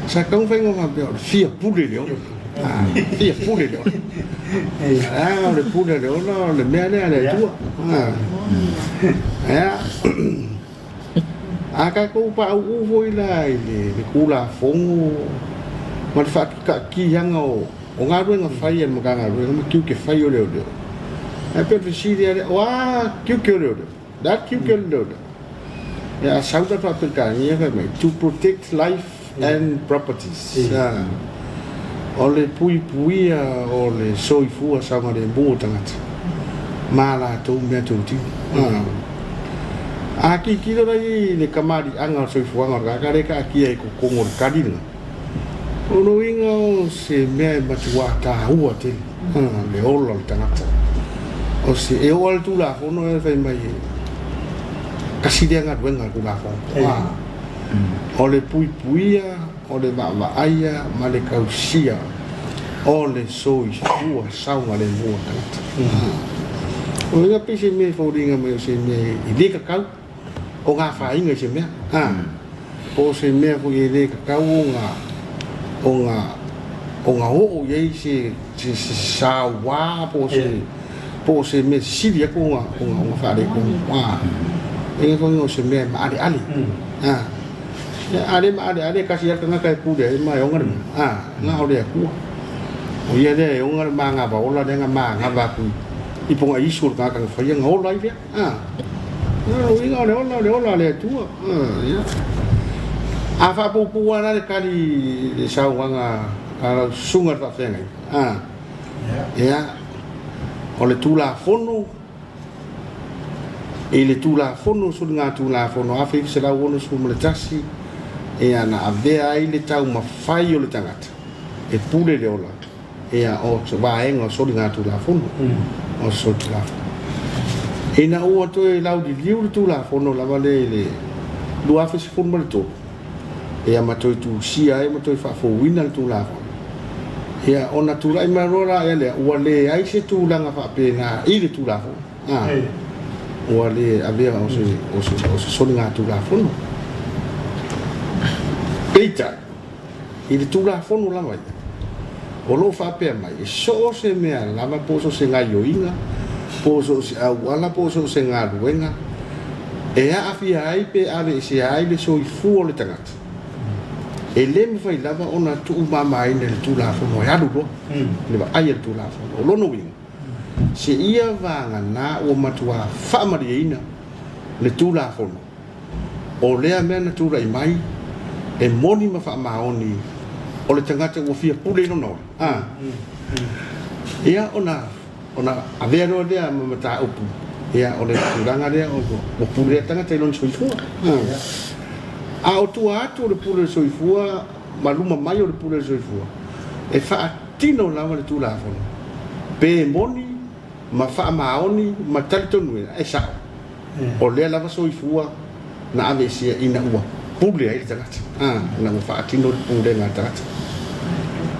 sa como fai o ma fia pule le ora fia pule le le pule le ora le me le tua aka ko pa u voi la le kula fongo ma fa ka ki yanga o nga ru nga fai en mga nga ru ma ki ke fai o le pe si dia wa ki le that ki le ya sauta pa pe ka ni ka me to protect life and properties ole pui ole soifu sa ma de bo tangat mala to me to ti aki kilo dai le kamari anga soifu anga ka re ka ki ai ko ngor kadina ono inga se me matua ta ua te le olo tangat o se e o tu la fono e fai mai kasi dia ngat wenga ku la fono ole puia ole va aia ma le kausia ole soi ua saunga le mua tangat o nga pese me fodinga me se me ile ka kau o nga fa inga se me o se me fo ile ka kau nga o ye se sa wa po se me silia ko nga fa de ko e ko no se me ma ali ale kasi ya nga kai ku de ma yo ngar nga o de ku o ye de yo ngar ma nga ba ola de nga ma nga ba ku iponga isul ka fa ye nga ola ile no inga le ola le tu fa pu ana de kali de sa wanga ala sunga ta fenga ole tu la fono ele tu la fono sul nga tu la fono a fe se la wono sul mo le tasi ana avea ile tau ma fai o le tangata e pule le ola o so va enga sul nga tu la fono o so tu la ina o to e lau di liu tu la fono la vale le lu a fe se fono le to ma to tu sia ma to fa fo wina tu la fono ona tu la marora ele o le ai se tu la fa pena ile tu la fono o le avea o se so nga tu la fono eita ile tu la fono la mai o lo fa pe mai so se me la ma poso se nga yo inga poso se wala poso se nga wenga afia ai pe ave se ai le so i fu o le tangata ele me fai lava ona tu mama ina le tu la fono ya do le ba ai tu la fono lo no wing se ia vanga na o matua fa mariina le tu la fono o le amena tu rai mai e moni ma fa maoni o le tangata o fia pule no ia ona avea no dia mata upu ia o le turanga dia o pule tangata lon soifua o tu atu le pule soifua maluma mai o le pule soifua e fa tino lava le tu la fono pe moni ma fa maoni ma taltonu e sa o le lava soifua na ave sia ina ua pule ai tangata na fa tino pule na tangata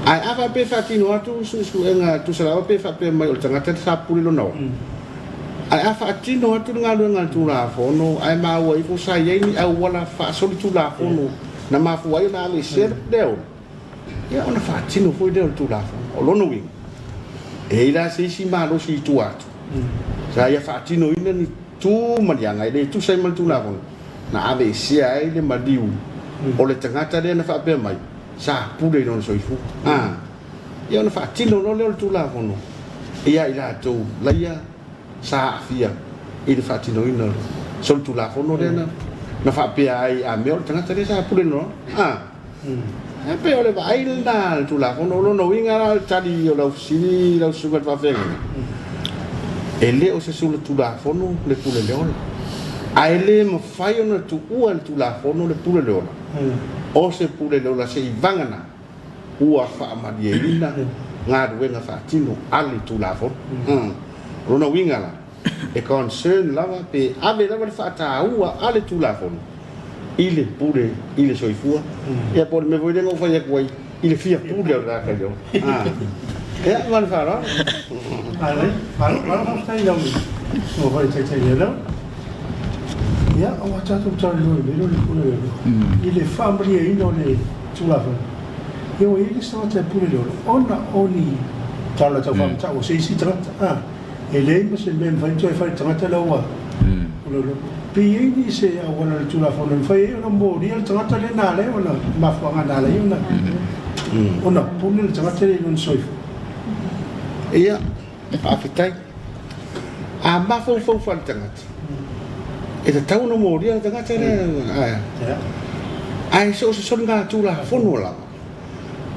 ai ava pe fa tino atu su enga tu sala pe fa pe mai o tangata sa pule no ai a fa tino atu nga tu la fono ai ma wa ko sa ye ni au wala fa so tu la fono na ma fu ai na le ser deo ya ona fa tino foi deo tu la fono o lono wi e la se si ma lo si tu atu sa ya fa tino ina ni tu ma ya ngai le tu sai mal tu la fono na ave si ai le ma diu o le tangata le na fa pe mai sa pu le non so fu ya ona fa tino lo le tu la fono ia ila tu la ia sa fia il fatino ina sol tu la fono dena na fa pe ai a me tanga tare sa pule no e pe ole vai na tu la fono lo no winga tadi o la sini la suga fa fe e le o se sul tu la fono le pule le ona ai le mo fai ona tu ua tu la fono le pule le ona o se pule le ona se i vangana ua fa ma di ina nga wenga fa tino ali tu la fono Rona winga la e concern lava pe ave lava fa ta ua ale tu la fono ile pure ile soifua e por me voy de no fai kwai ile fia pure la ka yo e man fa ra ale ma sta yo no vai te yo ya o cha tu cha lo le lo pure ile family ino le tu la fono yo ile sta te pure lo ona oni tala ta fam ta o sei si tra e lei ma se ben fai tangata laua pi ni se awala tu la fono fai ona mo ni tangata le na le ona ma fa na le ona puni le tangata le non soif ia a fitai a ma fo fa tangata e ta tau no mo ni tangata le ai so nga tu la fono la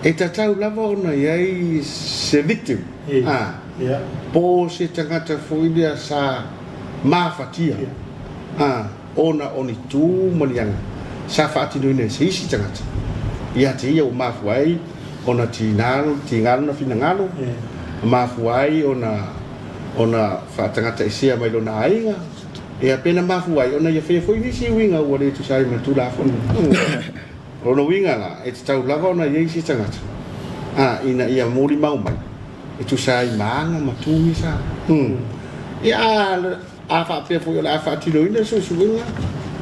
e ta tau lava ona ai se victim po se tangata foilia sa mafatia ona oni tu malianga sa fati no ne si tangata ia te ia o mafuai ona tingal na finangalo mafuai ona fa tangata isia mai lo na ainga e apena mafuai ona ia fe foi si winga o le tu sai ma tu la fon ona winga la e tau lava ona ia si tangata ina ia mori mau mai e tu sai manga matumi sa ia a fa pe foi la fa tino ina so suinga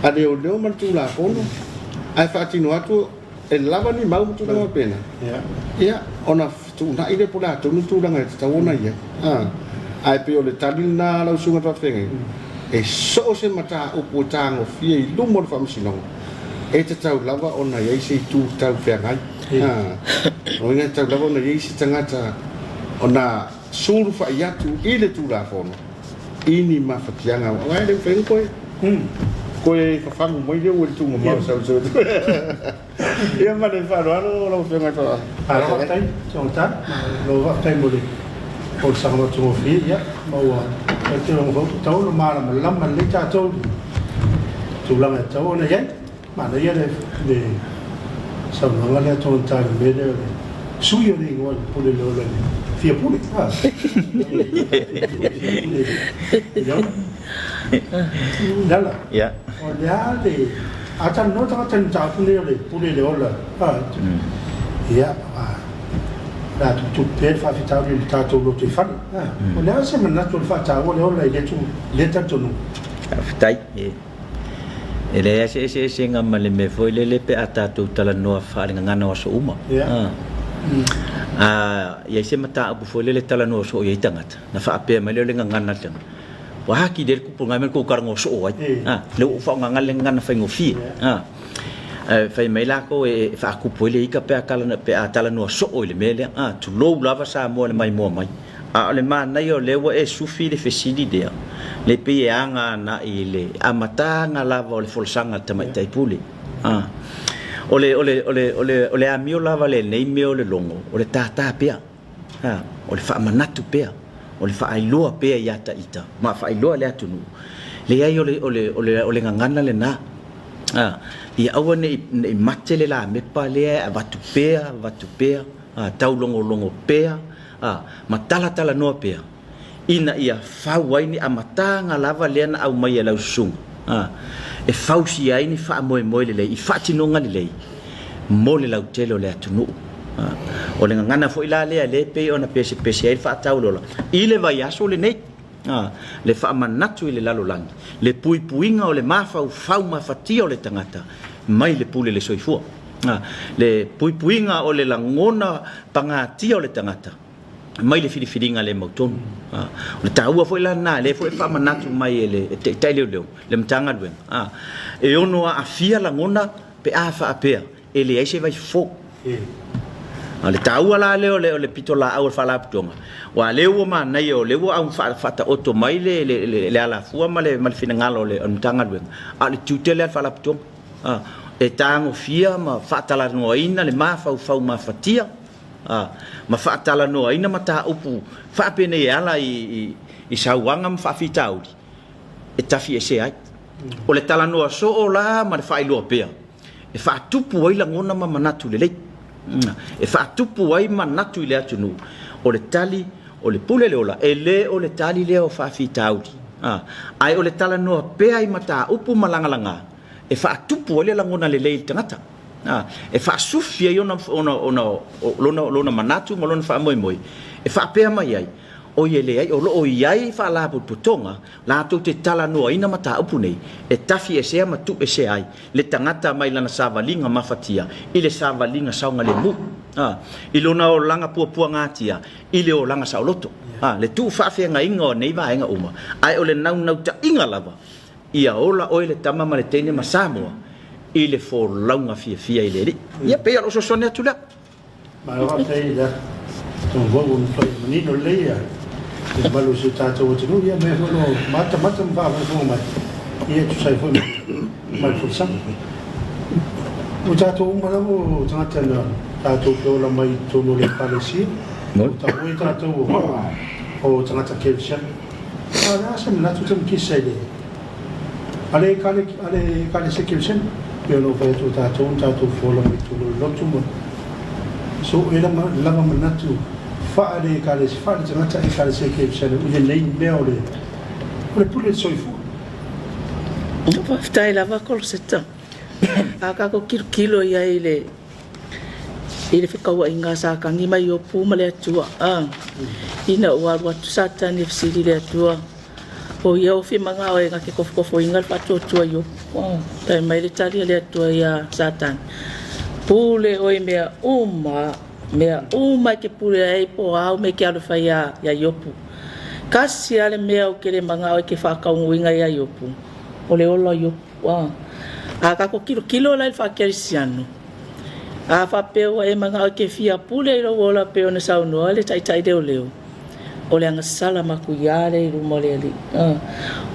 a leo man tu la fono ai fa tino atu e lava ni mau tu na pena ia ona tu na ide pola tu na ta ona ia ai pe ole talina la sunga fa fenga e so se mata o potango fie i lumo fa Missionary e te tau lava ona ia se tu tau fenga o nga tau lava ona ia se tangata ona suru fa yatu ile tu la fono ini ma fatianga wa le fen ko fa fangu mo ile o tu mo sa so ia ma le fa lo fen to ala tai sonta lo va tai mo le ko sa mo tu fi ya mo wa te lo mo tau lo ma la ma le cha to tu la ma tau na ye ma le ye le sa mo la to ta me le su yo ni ngo po le lo fia pule dala ya o ya de atan no ta tan ta pule le ola ya da tu pe fa fita le ta to lo te fa o le se man na to fa ta o le ola le tu le ta to no fitai ele se ngam le me foi le pe ata tu tala no fa ngana o so uma ia se mata abu foi le tala no so ia tangata na fa pe me le ngana tang wa haki del ku ngamel ko karango so ai le fa ngal ngana fa ngofi fa me la ko e fa ku po le ika pe akala na pe atala no so le mele tu lo lava sa mo le mai le mana yo le wa e sufi le fesidi de le pe anga na ile amata nga lava le folsanga tamai tai puli ole amio lava le nei meo le longo ole tata pea ole fa manatu pea ole fa ailoa pea yata ita ma fa ailoa le atunu le ai ole ngangana le na ia awa ne matele la me pa le vatu pea tau longo pea matala no pea ina ia fawai ni amatanga lava le na au mai la usung e fausi ai ni fa moe le i fati no ngani le mo le la telo le atunu o le ngana fo ila le pe ona pese ai fa tau lola ile vai aso le nei le whaamanatu i le lalolangi, le puipuinga o le mawhau mafatia o le tangata, mai le pule le soifua. Le puipuinga o le langona pangatia o le tangata, mai le whiriwhiringa le mautonu. Le taua foi lana, le foi whamanatu mai e le te leo, le mtanga luenga. E ono a fia langona pe a whaapea, e le eise vai fo. Le taua la leo le pito la au whala putonga. Wa leo ma nei o leo au whata oto mai le ala fua ma le finangalo le mtanga luenga. A le tutele al whala putonga. E tango fia ma whaatala noa ina le mawhau mafatia. Ma whaatala noa ina ma ta upu whaapene e ala i sauanga ma whaafitauri. E tafi e se ai. O le tala noa so o la ma le whailua pea. E whaatupu ai la ngona ma manatu le lei. E whaatupu ai manatu i le atunu. O le tali, o le pule le ola. E le o le tali le o whaafitauri. Ai o le tala noa pea i ma ta upu malangalanga. E whaatupu ai le langona le lei tangata. E whaasufia i lona manatu ma lona whaamoimoi. E whaapea mai ai. O ile ai o lo iai fa la putonga la to te tala no ina mata upu nei e tafi e se ma tu e se ai le tangata mai lana savalinga mafatia ile savalinga saunga le mu i lona o langa pua ngatia ile o langa sauloto le tu fa fe nga inga nei va inga uma ai o le nau ta inga lava ia ola o ile tama ma le tene ma Samoa ile fo launga fia ile ia pe o so sonia tu la ma o te ida to go un foi menino leia e balu se tato o tinu ia me no mata va mai ia tu sai foi mai força o tato uma no tangata no tato ko la mai to no le palesi no tato tato o tangata kelsia ana sa na tu tem que sai ale kale se kelsia eu no vai tu tato fo la mai to no tu mo so era lava manatu faale kale se faale tangata e kale se kelsia o le nei meole o le pule soifu no stai lava col setta aka ko kilo ia ile fikaua inga sa kangi mai o pu male atua ina wa tu sata ni fsili le atua o ia o fi manga o nga ke kofo inga patu tua yo tai mai le tali le atua ia satan pule o mea uma ke pule ai po au me ke alu fai ya yopu kasi ale mea o ke le manga o ke whakau inga ia yopu o le ola yopu aka ko kilo la il fa kerisiano a fa peo e manga o ke fia pule lo ola peo na sau no le tai de leo o le anga sala makuyale i rumole ali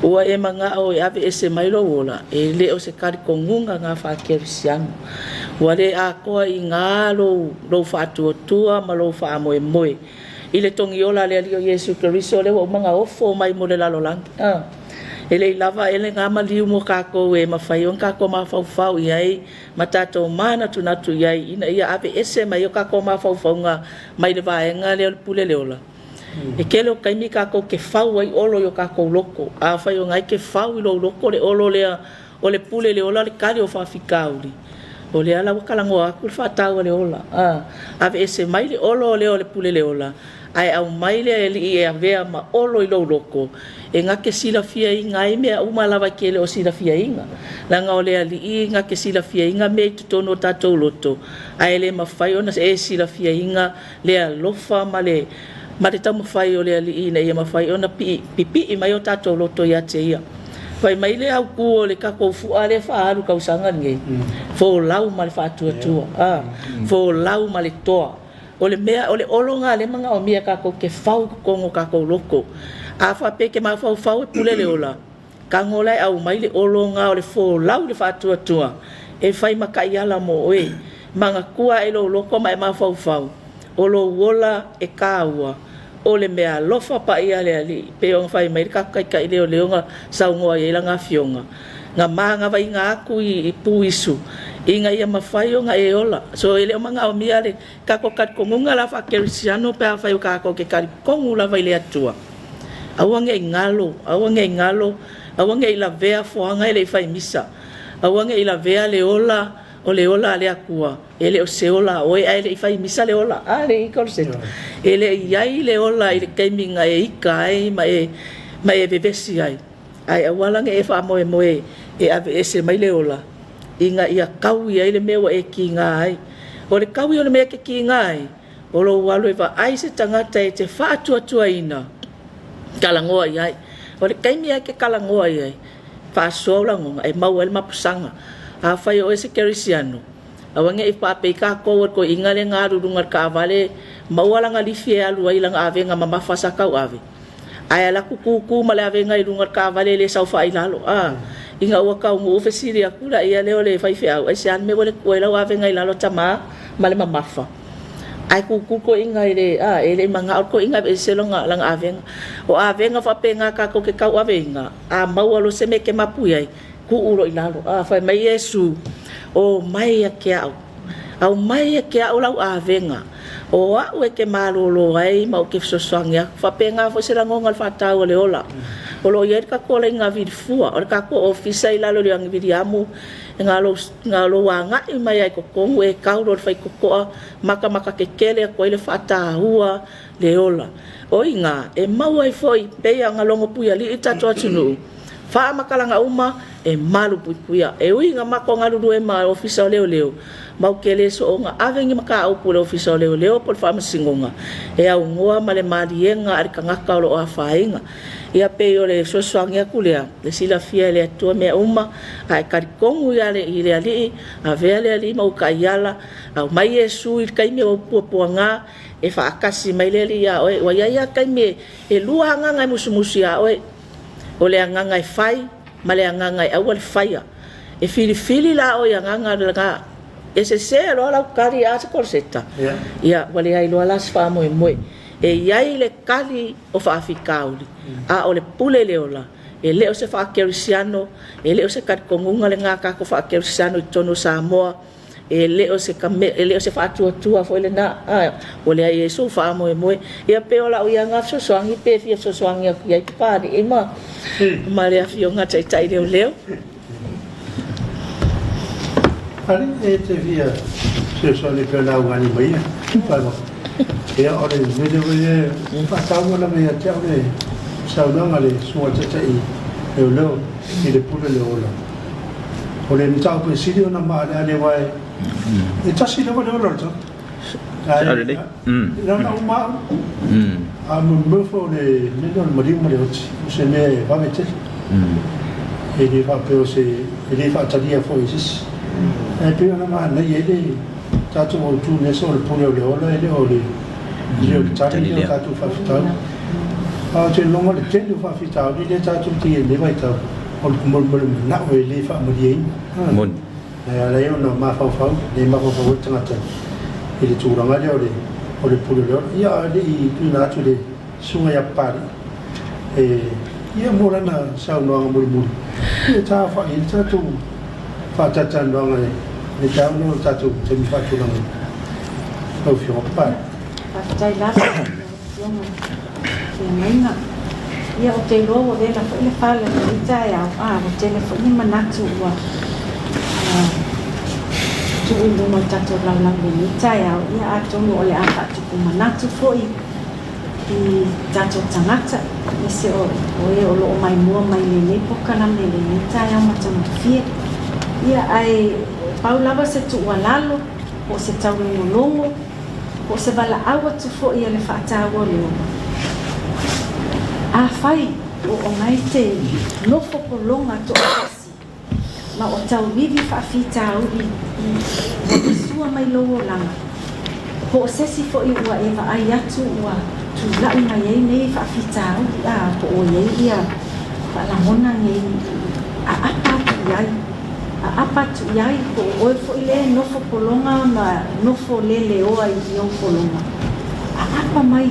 o e manga o ave ese mai lo ola e le o se kari kongunga nga fa kerisiano wale a koa i ngā lo whātua tua ma lo wha moe moe. I le tongi ola le alio Yesu Keriso le o mga ofo mai mo le lalo langi. E le lava ele ngā maliu mo kako e mawhai on kako mawhau i ai ma tātou mana tunatu i ai ina ia ave ese mai o kako mawhau ngā mai le vaenga le pule le ola. E kele o kaimi kako ke whau ai olo i o kako loko. A whai o ngai ke whau i lo loko le olo lea o le pule le ola le kari o whawhikauri. O le ala wakalango aku le whātaua le ola. Ave ese mai le olo leo le pule le ola. Ai au mai le li e avea ma olo i lo loko. E ngake sila fia inga i mea umalawa ke le o sila fia inga. Langa o le ali i ngake sila fia inga mea i tutono tātou loto. Ai le mawhai ona e sila fia inga le alofa ma le tamu whai o le ali i na ia mawhai ona pipi i mai o tātou loto ia te ia. Pai mai le au kuo le kako fua le whaaru kausanga nge. Fo lau ma le whaatua tua. Fo lau ma le toa. O le mea, o le olonga le manga o mea kako ke whau kongo kako loko. A whape ke maa whau e pule le ola. Ka ngolai au mai le olonga o le fo lau le whaatua tua. E whai makai ala mo oe. Manga kua e lo loko mai maa whau. O lo wola e kāua. O le mea lofa pa ia le ali pe on fai mai ka kai leo nga saungoa ia nga fionga nga manga vai nga aku i puisu inga ia mafai nga e ola so ele manga o mia le ka ko kat ko ngunga la fa kerisiano pe fa ka ko ke kari kongu la vai le atua awange ngalo awange ila vea fo anga ele fai misa awange ila vea le ola o le ola le akua ele o se ola o ele fai misa le ola ale i korset ele iai le ola i kaiminga e ikai ma mai e vevesi ai ai awala nge e fa moe moe e ave ese mai le ola inga ia kau ia ile mewa e ki ngai o le kau ia le mea ke ki ngai o lo walu e va ai se tangata e te fa atua ina kalangoa iai o le kaimi ai ke kalangoa iai fa solango e mau el mapusanga a fai o ese kerisiano awange e pa pe ka ko ko inga le ngaru rungar ka vale mawala nga lifi alu ai lang ave nga mamafasa kau ave ai ala kuku male ave nga rungar ka vale le sau fa ilalo inga wa ka ngo ofesiri akula ia le ole fai fia ai san me wole ko ila ave nga ilalo tama male mamafa ai kuku ko inga ele manga ko inga e selonga lang ave o ave nga fa pe nga ka ko ke kau ave nga a mawalo se me ke mapu ai ku ulo ilalo fa mai Yesu o mai ke au mai ke au lau avenga o au ke malolo ai mau ke sosoanga fa penga fo sela ngongal fa tau le ola o lo yer ka ko le nga vidfua o ka ko ofisa ilalo le ang vidiamu ngalo wanga i mai ai ko kongu e kau ro fa ko maka ke kele ko ile fa hua le ola o inga e mau ai foi pe ngalongo puya li ita tonu fa makalanga uma e malu puia e uinga mako ngalu e ma ofisa leo mau kele so nga avengi maka au pula ofisa leo por fa masingonga e au ngoa male marienga ar kanga kaulo afainga ia pe yo le so swangia kulea le sila fia le to me uma ai kar kongu ya le ile ali avele ali mau kayala au mai Yesu i kai me o puanga e fa akasi mai le ya o wa ya kai me e luanga ngai musumusia o le nganga e fai male nganga e awal faia e fili la o ya nganga la e se lo la kari a korseta ya wale ai lo las fa mo e yai le kali o fa afikauli a o le pule le ola e le o se fa kerisiano e le o se kat kongunga le ngaka ko fa kerisiano i tono Samoa e le o se fa tua fo le na o le ai so fa mo ia pe ola o ia nga so soangi pe fia so soangi ia pa ni ima Maria fionga tai leo ali e te via se so le pela ngani mai pa no e ora me fa tau na me te ore sa no ngale so tai e lo e le pule le ola o le mtau pe sidi ona ma ale vai e tasi no le ola to Saturday. Na uma mo fo le no mari se me va mettere e li fa pe se e li fa tadia fo isis e pe ona ma na ye le tatu o tu ne so le pule le ola e le ole io tatu le tatu fa fita a ce longo le tendo fa fita le tatu ti le vai ta o mo na o le fa mo ye mon e la io no ma fa le ma fa tanga ele turanga le ole pule le ia le tu na tu le sunga ya pari e ia morana sa no ngomul e ta fa il tatu fa tata no ngale le ta no tatu te mi fa tu no o fio pa fa tai la yo no e menga ia o te logo de la le fa le ta ya o telefoni manatu wa tu no mo tato la ni ya ia ato no le ata tu manatu foi i tato tangata ese o lo mai mo mai le poka na me le ya ma tama fie ia ai paula va se tu walalo o se tau no longo o se vala agua tu foi le fata wo le a fai o mai te no fo longa to ma o tau vivi fa fita au i sua mai logo langa po sesi fo i ua eva ai atu ua tu lai mai ei nei fa fita au po o ei ia fa la mona nei a apa tu iai po o fo i le nofo polonga ma nofo lele o ai i o polonga a apa mai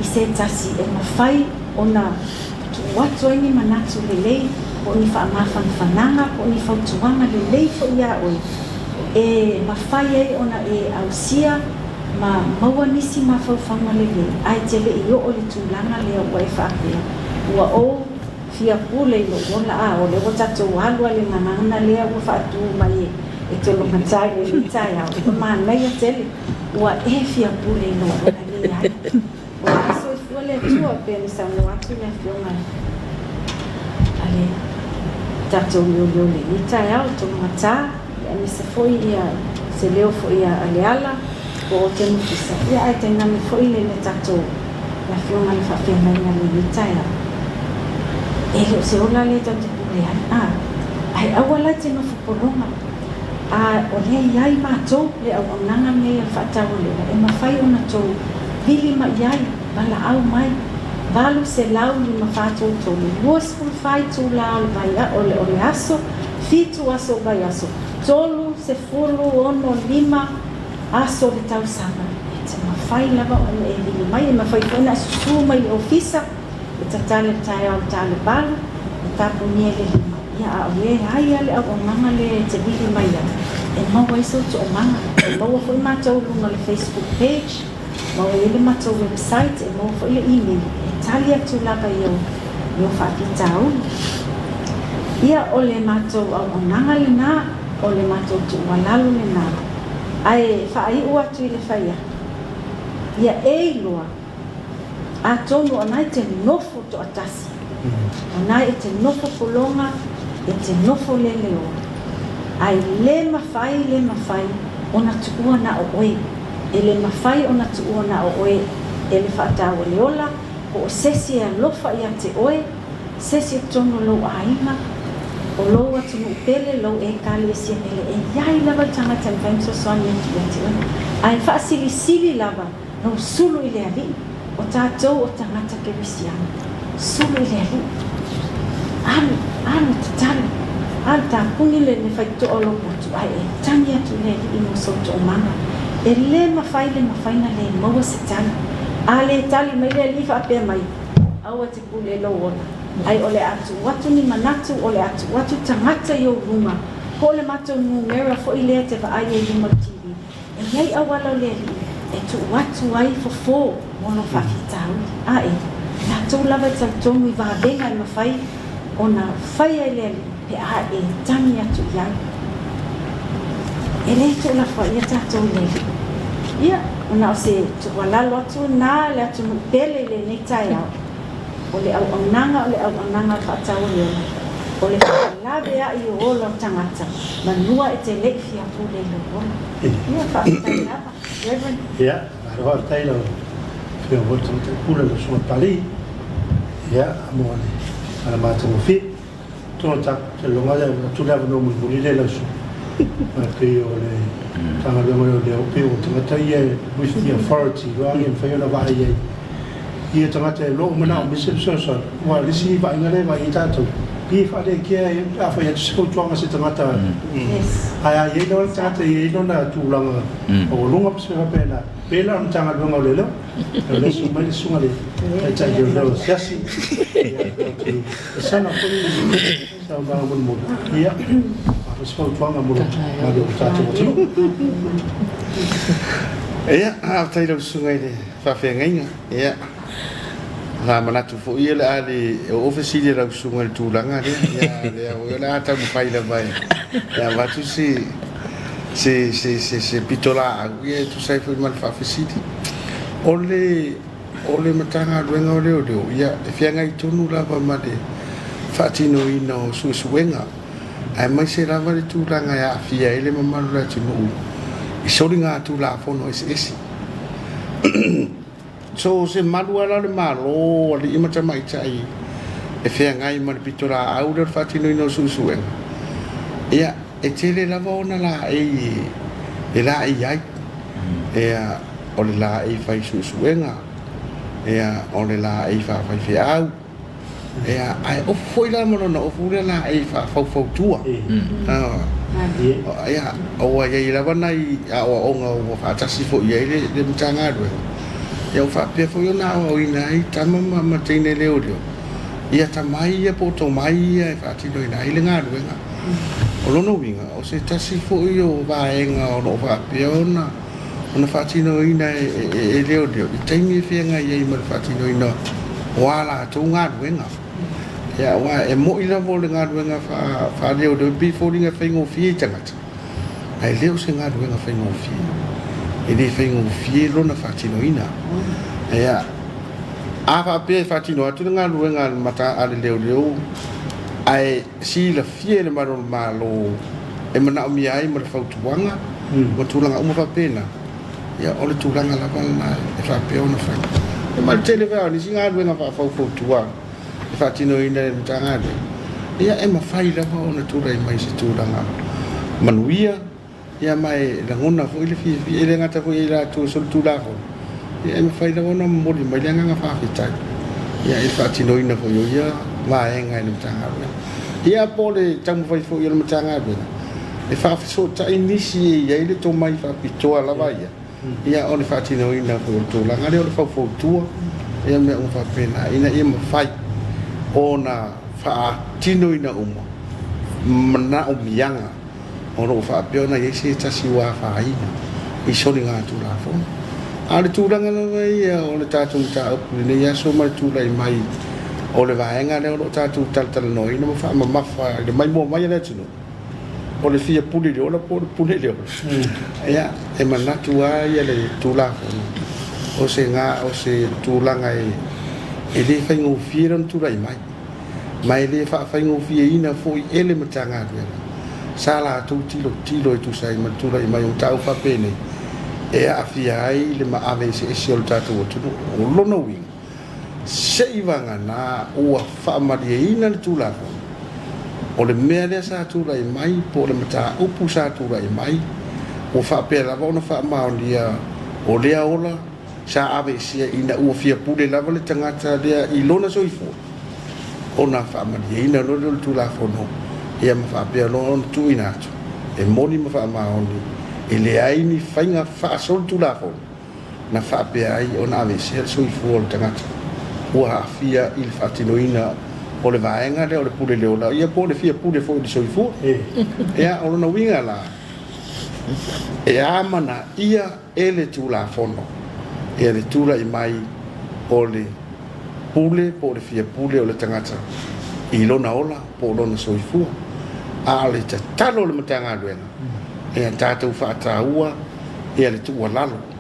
i se tasi e mawhai ona tu watu ai ni manatu lelei o ni fa fananga o ni fa tuanga le lei fo ia o e mawhai ai ona e ausia ma maua nisi ma fa fanga le ai te le i o le tulanga le o e fa apea ua o fia pule lo ona o le o tatu walu ale ngana le o fa tu mai e te lo mantai le tai o ma nei o tele ua e fia pule lo ona le ai o so le tua pe ni sa no atu le fiona ale tatou leo le ita au to mata ani se foi ia se leo foi ia ale ala o te mutisa ia ai te ngami foi le tatou la fiona le fafena ia le ita ia e se ola le tatou pule ai awala te no fupolonga o le iai matou le au nanga me fatau le e mafai ona tou vili ma iai bala au mai valu se lau li mafatou tolu luas ful fai tu lau vai o le aso fitu aso vai aso tolu se fulu ono lima aso le tau sama te mafai lava o le vili mai e mafai kona susu mai ofisa e tatale tai au tale balu e tapu niele lima ia a le ai ale au manga le te vili mai ia e maua iso to manga e maua foi matou lunga le Facebook page maua ele matou website e maua foi le email e tali atu lava yo whakitau ia o le matou au manga le na o le matou tu walalu le na ai whai ua tu i le whaia ia e loa a tonu anai te nofo to atasi anai e te nofo polonga e te nofo le leo ai le mafai ona tuua na o oe e le mafai ona tuua na o oe e le whaatau le ola o sesi e lofa ia te oe sesi e tono lo ainga o lo atu no pele lo e kali e sia mele e iai lava tangata mvenso soani e tu te oe ai whaasili sili lava no sulu i le avi o tātou o tangata ke wisiana sulu i le avi anu tatalu alta pungi le ne fai to olo putu ai e tangi atu le i mo so to manga e le mafai na le maua se tali a le tali mai le lifa ape mai aua te pule lo ona ai ole atu watu ni manatu ole atu watu tangata yo ruma ko le mato numera fo i le te va ai e lima TV e iai awala le e tu watu ai fo mono whakitau a e na tau lava tau tongu i vabenga i mafai ona fai ai le pe a e tangi atu iai e le tu la fa ia tatou le ia ona o se tu walalo atu na le atu pele le nei tai au o le au nanga whaatau le o le lawe a i o lo tangata manua e te le fia pule le ona ia whaatau lava Reverend ia aroha tailo fia votu te pule le sua pali ia amoane ala mātou fi tono tak te longa le tu lava no mu puli le lasu ke o le tanga le mo le o pe o tangata ia with the authority right and fia na vai ia tangata lo mana o misi so wa lisi va ngale va itato i fa de ke a fa ia tsu tonga se tangata yes ai ia no tangata ia no na tu langa o longa pse va pena pela on tanga longa le lo le su mai su ngale e ta yo lo sasi sana ko sa ba mo ia so tonga mo ma do tato ia a tailo su ngai fa fe ngai ia la manatu fo ia le ali o ofisili ra sunga le tulanga le o la ta mo fai la vai ya va tu se pitola ia tu sai fo mal fa fisiti ole matanga luenga o ia e fianga i tonu la va made fatino ino suenga ai mai se la va le tulanga ya fia ele mamalu la tunu i soringa tu la fo no esi so se maluala le malo ali imata mai tai e fea ngai ma pitora au le fatino ino susuenga ia e tele la vona la e la ai o le la e fai susuenga o le la e fa fai fea au ai o foi la mono o foi la e fa fau tua ia o ai la vona i o nga o fa tasi fo ia le mtanga do ia fa pe fo yo na o ina i tama ma tene le o ia tamai ia poto mai ia fa ti do ina ile nga ruenga o lono winga o se tasi fo yo va enga o no fa pe ona fa ti no ina e le o i temi fe nga ia i ma fa ti no ina wala to nga ruenga ia wa e mo ina vo le nga ruenga fa le o do bi fo ringa fe ngo fi tangata ai le o se nga ruenga fe ngo fi e le fai ngo fie lona fatino ina ia a fa pe fatino atu nga luenga mata ale leo ai si la fie le maro malo e mana o mi ai ma fa tuanga ma tulanga uma fa pena ya ole tulanga la bana e fa pe ona fa e mal tele va ni singa duenga fa tua e fa tino ina tanga ya e ma fai la ona tura mai se tulanga manuia ya mai la ngona fo ile fi ile ngata fo ile tu sol tula fo ya ma fai la ona mo di mai nga fa fitai ya e fa tino ina fo yo ya ma e ngai ni tanga ia pole tamu fai fo ia matanga be e fa so ta inisi ia ile to mai fa pitoa la vai ia ona fa tino ina fo to la ngale ona fa fo tua ia me on fa pena ina ia ma fai ona fa tino ina uma mana o mianga ona fa pe ona ia se ta siwa fa ina i so ni nga tu la fo ale tu la ngale ia ona ta tu ta ni ia so mai tu la mai o le vaenga le o tatu tal no ina fa ma fa le mai mo mai le tino o le fia puli le o la puli le ya e mana tu ai le tula o se nga o se tula ngai e le fa ngo fia ron tu mai mai le fa ngo fia ina fo ele matanga le sala tu tilo tu sai ma tu mai o tau fa pene e a fia ai le ma ave se o tatu tu o lo no wi seivanga na ua whaamariina ni tūlako. O le mea lea sa tūrai mai, po le mata upu sa tūrai mai, o whaapea lava ona whaamaonia o lea ola, sa awe sia ina ua fia pule lava le tangata lea i lona soifo. O na whaamariina no le tūlako no, ia ma whaapea lona tuina atu, e moni ma whaamaoni, e le aini whainga whaasol tūlako, na whaapea ai o na awe sia soifo o le tangata. Ua fia il fatinoina o le vaenga le o le pule leola ia po le fia pule fo di soifu ia o na winga la e amana ia ele tula fono e le tula i mai o le pule po le fia pule o le tangata i lona ola po lona soifu a le talo le matanga luenga e tatu fata ua e le tua lalo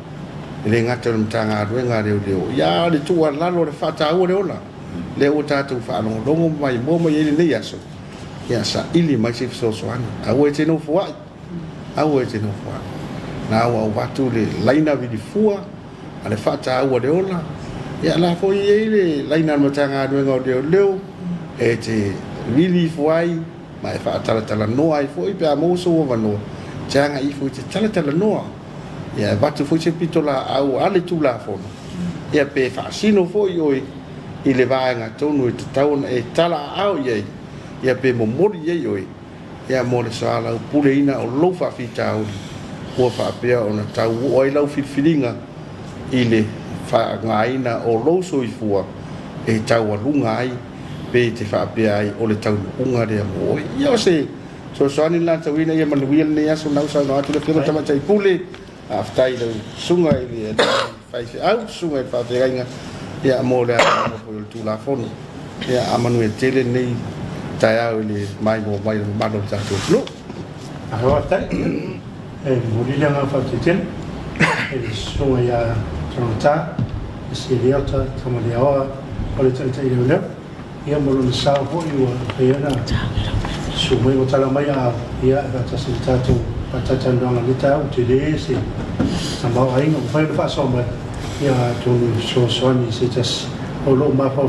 le ngata le matanga luenga leo ia le tua lalo le fata ua le ola le o tatu fa no longo mai mo mo ile nei aso ya sa ili mai se so soani a o te no fua a o te no fua na o watu le laina vi di fua ale fata ua le ola ya la fo ile laina matanga luenga leo e te really fuai mai fa tala no ai foi pe mo so wa no changa i foi te tala no ya batu foi se pitola au ale tu la fo ya pe fa sino foi oi i le vaenga tonu te tauna e tala au ye ya pe mo mori ye oi ya mo le sala o puleina o lofa fita o fa pe ona tau oi lau filinga i le fa ngaina o lo so i fua e tau lunga ai pe te fa pe ai o le tau unga de mo ia se so soani la tawina ia manuia ne aso na usa no atu le fema tama tai pule aftai le sunga ile fai au sunga fa te gainga ia mo le mo tu la fono ia amanu e tele nei tai au le mai mo mai malo ta tu no a tai e mo le nga fa te ten e sunga ia tronta se le ota como le ora o le tai tai le ia mo le sa ho io e na su mai o tala mai a ia da ta se tatu patata ndanga le tau te le se samba ai no fa so mai ia tu so soni se tas o lo ma fa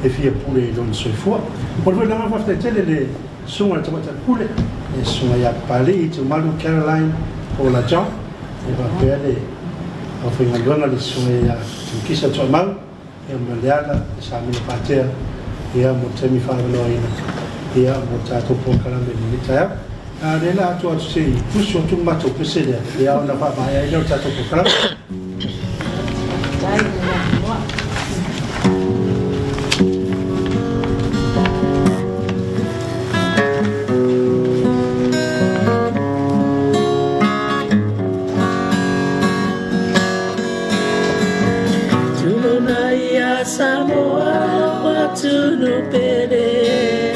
e fia pule don so fu por ver na fa te le sunga ta pule e sunga ia pali tu malu Caroline o la John e va pele o fa ngana le sunga ia tu kisa to mal e mo le ala sa mi pater ia mo te mi fa no ina ia mo ta to po kala me ni ta a le la to se tu so tu ma to pese le ia ona fa ba ia no ta to po kala Samoa watu no pere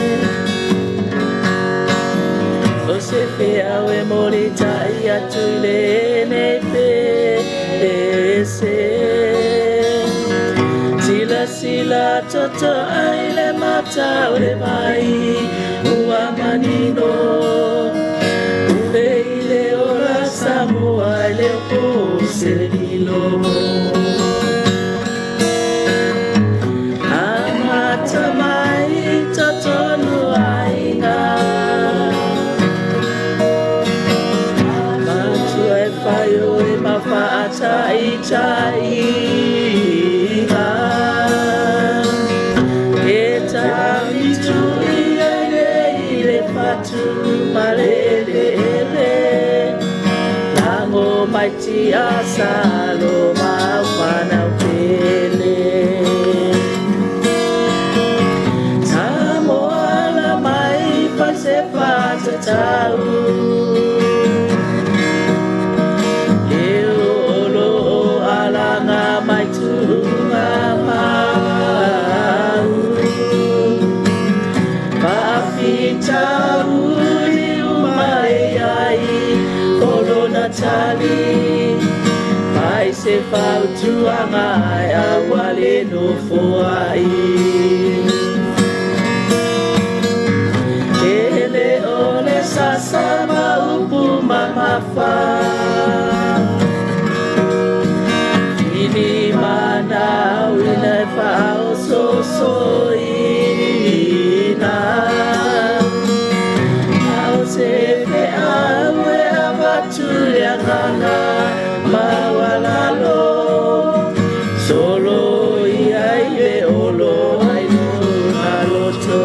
o se fea we morita ia tuile ne pe se sila toto ai le mata o le mai ua manino ule i le ora Samoa i le o se lilo amata mai toto no ainga amatu e whai o e mawhaata i tai Mighty asalo mafana pele Samoa la mai pase pasa tau Eolo alanga mai tunga mau Pafita uli umai ai Kolo Natali Pai se fau tuanga a wale no foai Ele ole sasama upu mamafa Fini mana wina fau so soina Au se fe awe Tuliangana mawalalo solo iaive olo aino naloto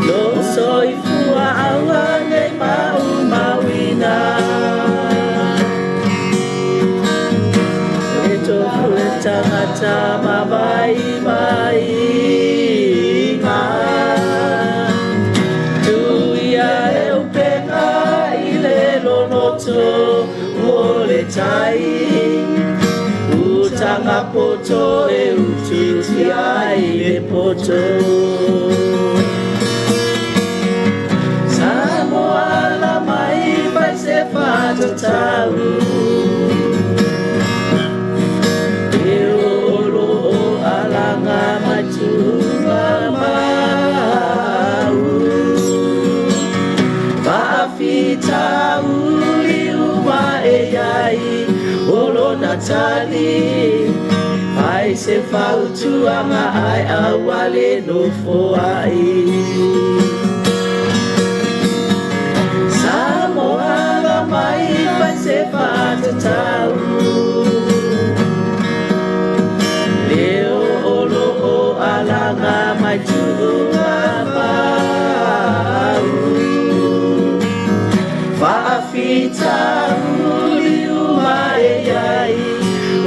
lo soi fua awane mau mawina eto fuletangata mabai mai Ole tai utanga poto e utiti ai le poto Samoa la mai vai se fata tau E olo alanga matua mau Pafita Olo Natali Ai se fau tuanga ai awale no foai Samoa la mai vai se fata tau Leo olo o alanga mai tuanga mau Fafita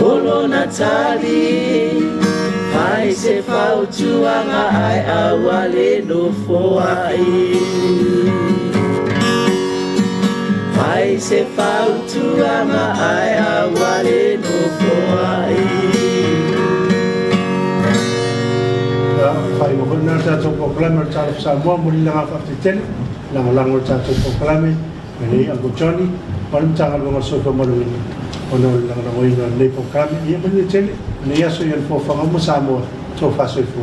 Olo Natali Pai se fau tuanga ai awale no foai Pai se fau tuanga ai awale no foai Fai mo na tato proklame Talofa Samoa mo langa faftitene langa lango tato proklame ni Uncle Johnny paling tangan mo so ko mo ono lang na ngoy na nei proklame ia mo ni tele ni aso yan fo fanga mo Samoa so fa so fo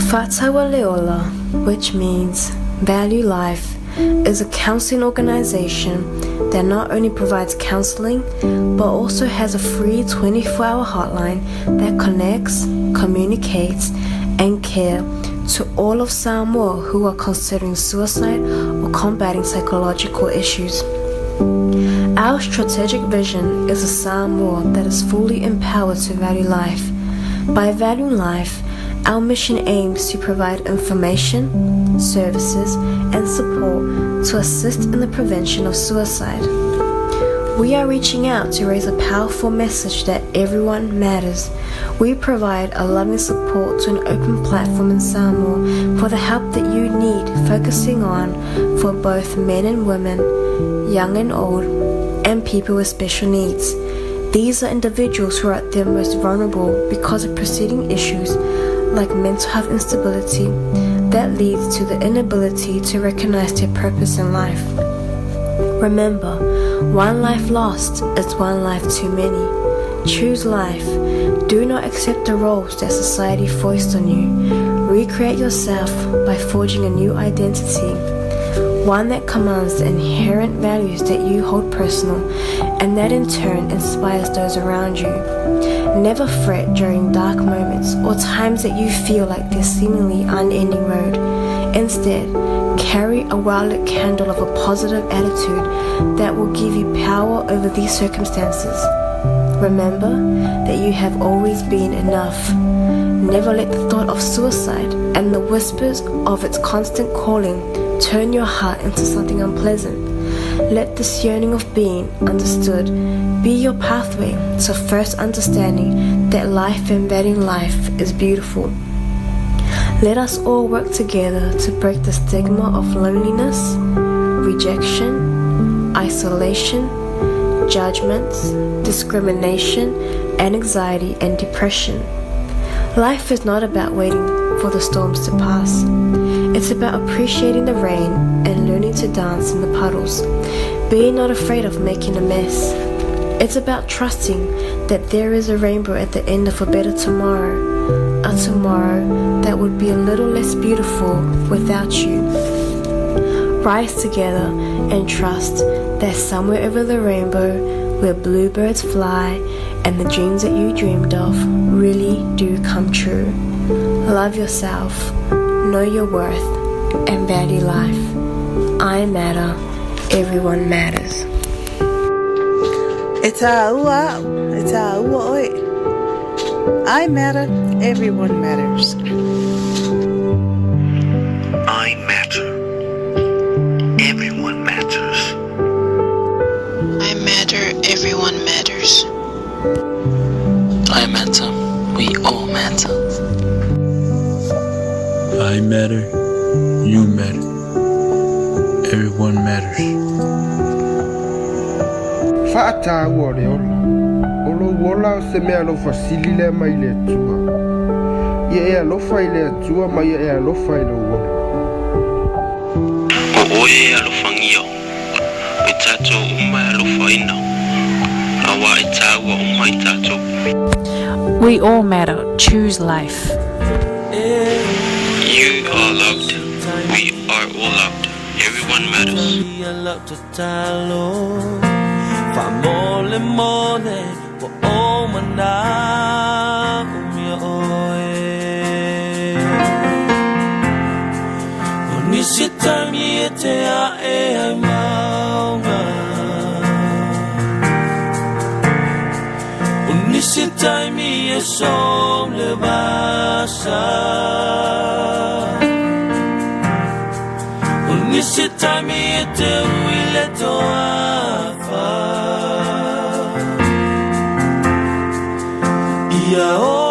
Fatawa Leola, which means value life, is a counseling organization that not only provides counseling, but also has a free 24-hour hotline that connects, communicates, and care to all of Samoa who are considering suicide or combating psychological issues. Our strategic vision is a Samoa that is fully empowered to value life. By valuing life, our mission aims to provide information, services, and support to assist in the prevention of suicide. We are reaching out to raise a powerful message that everyone matters. We provide a loving support to an open platform in Samoa for the help that you need, focusing on for both men and women, young and old, and people with special needs. These are individuals who are at their most vulnerable because of preceding issues like mental health instability that leads to the inability to recognize their purpose in life. Remember, one life lost is one life too many. Choose life. Do not accept the roles that society foists on you. Recreate yourself by forging a new identity, one that commands the inherent values that you hold personal and that in turn inspires those around you. Never fret during dark moments or times that you feel like there's seemingly unending road. Instead, carry a well-lit candle of a positive attitude that will give you power over these circumstances. Remember that you have always been enough. Never let the thought of suicide and the whispers of its constant calling turn your heart into something unpleasant. Let this yearning of being understood be your pathway to first understanding that life and valuing life is beautiful. Let us all work together to break the stigma of loneliness, rejection, isolation, judgments, discrimination, and anxiety and depression. Life is not about waiting for the storms to pass. It's about appreciating the rain and learning to dance in the puddles, being not afraid of making a mess. It's about trusting that there is a rainbow at the end of a better tomorrow, a tomorrow that would be a little less beautiful without you. Rise together and trust that somewhere over the rainbow where bluebirds fly and the dreams that you dreamed of really do come true. Love yourself, know your worth, and value life. I matter, everyone matters. It's a oi. I matter, everyone matters. I matter. Everyone matters. I matter, everyone matters. I matter. We all matter. I matter. You matter. Everyone matters. Fata wore ola. Olo wola se me alo fasilile mai le tua. Ye alo faile tua mai ye alo faile wola. Oe alofangio. Itato uma alofaina. Awa itawa uma itato. We all matter. Choose life. You are loved. We are all loved. Everyone matters. Famole mone po omana umia oe Onisita miete a e ai maunga Onisita mi e som le basa Onisita miete uile toa Yeah, oh.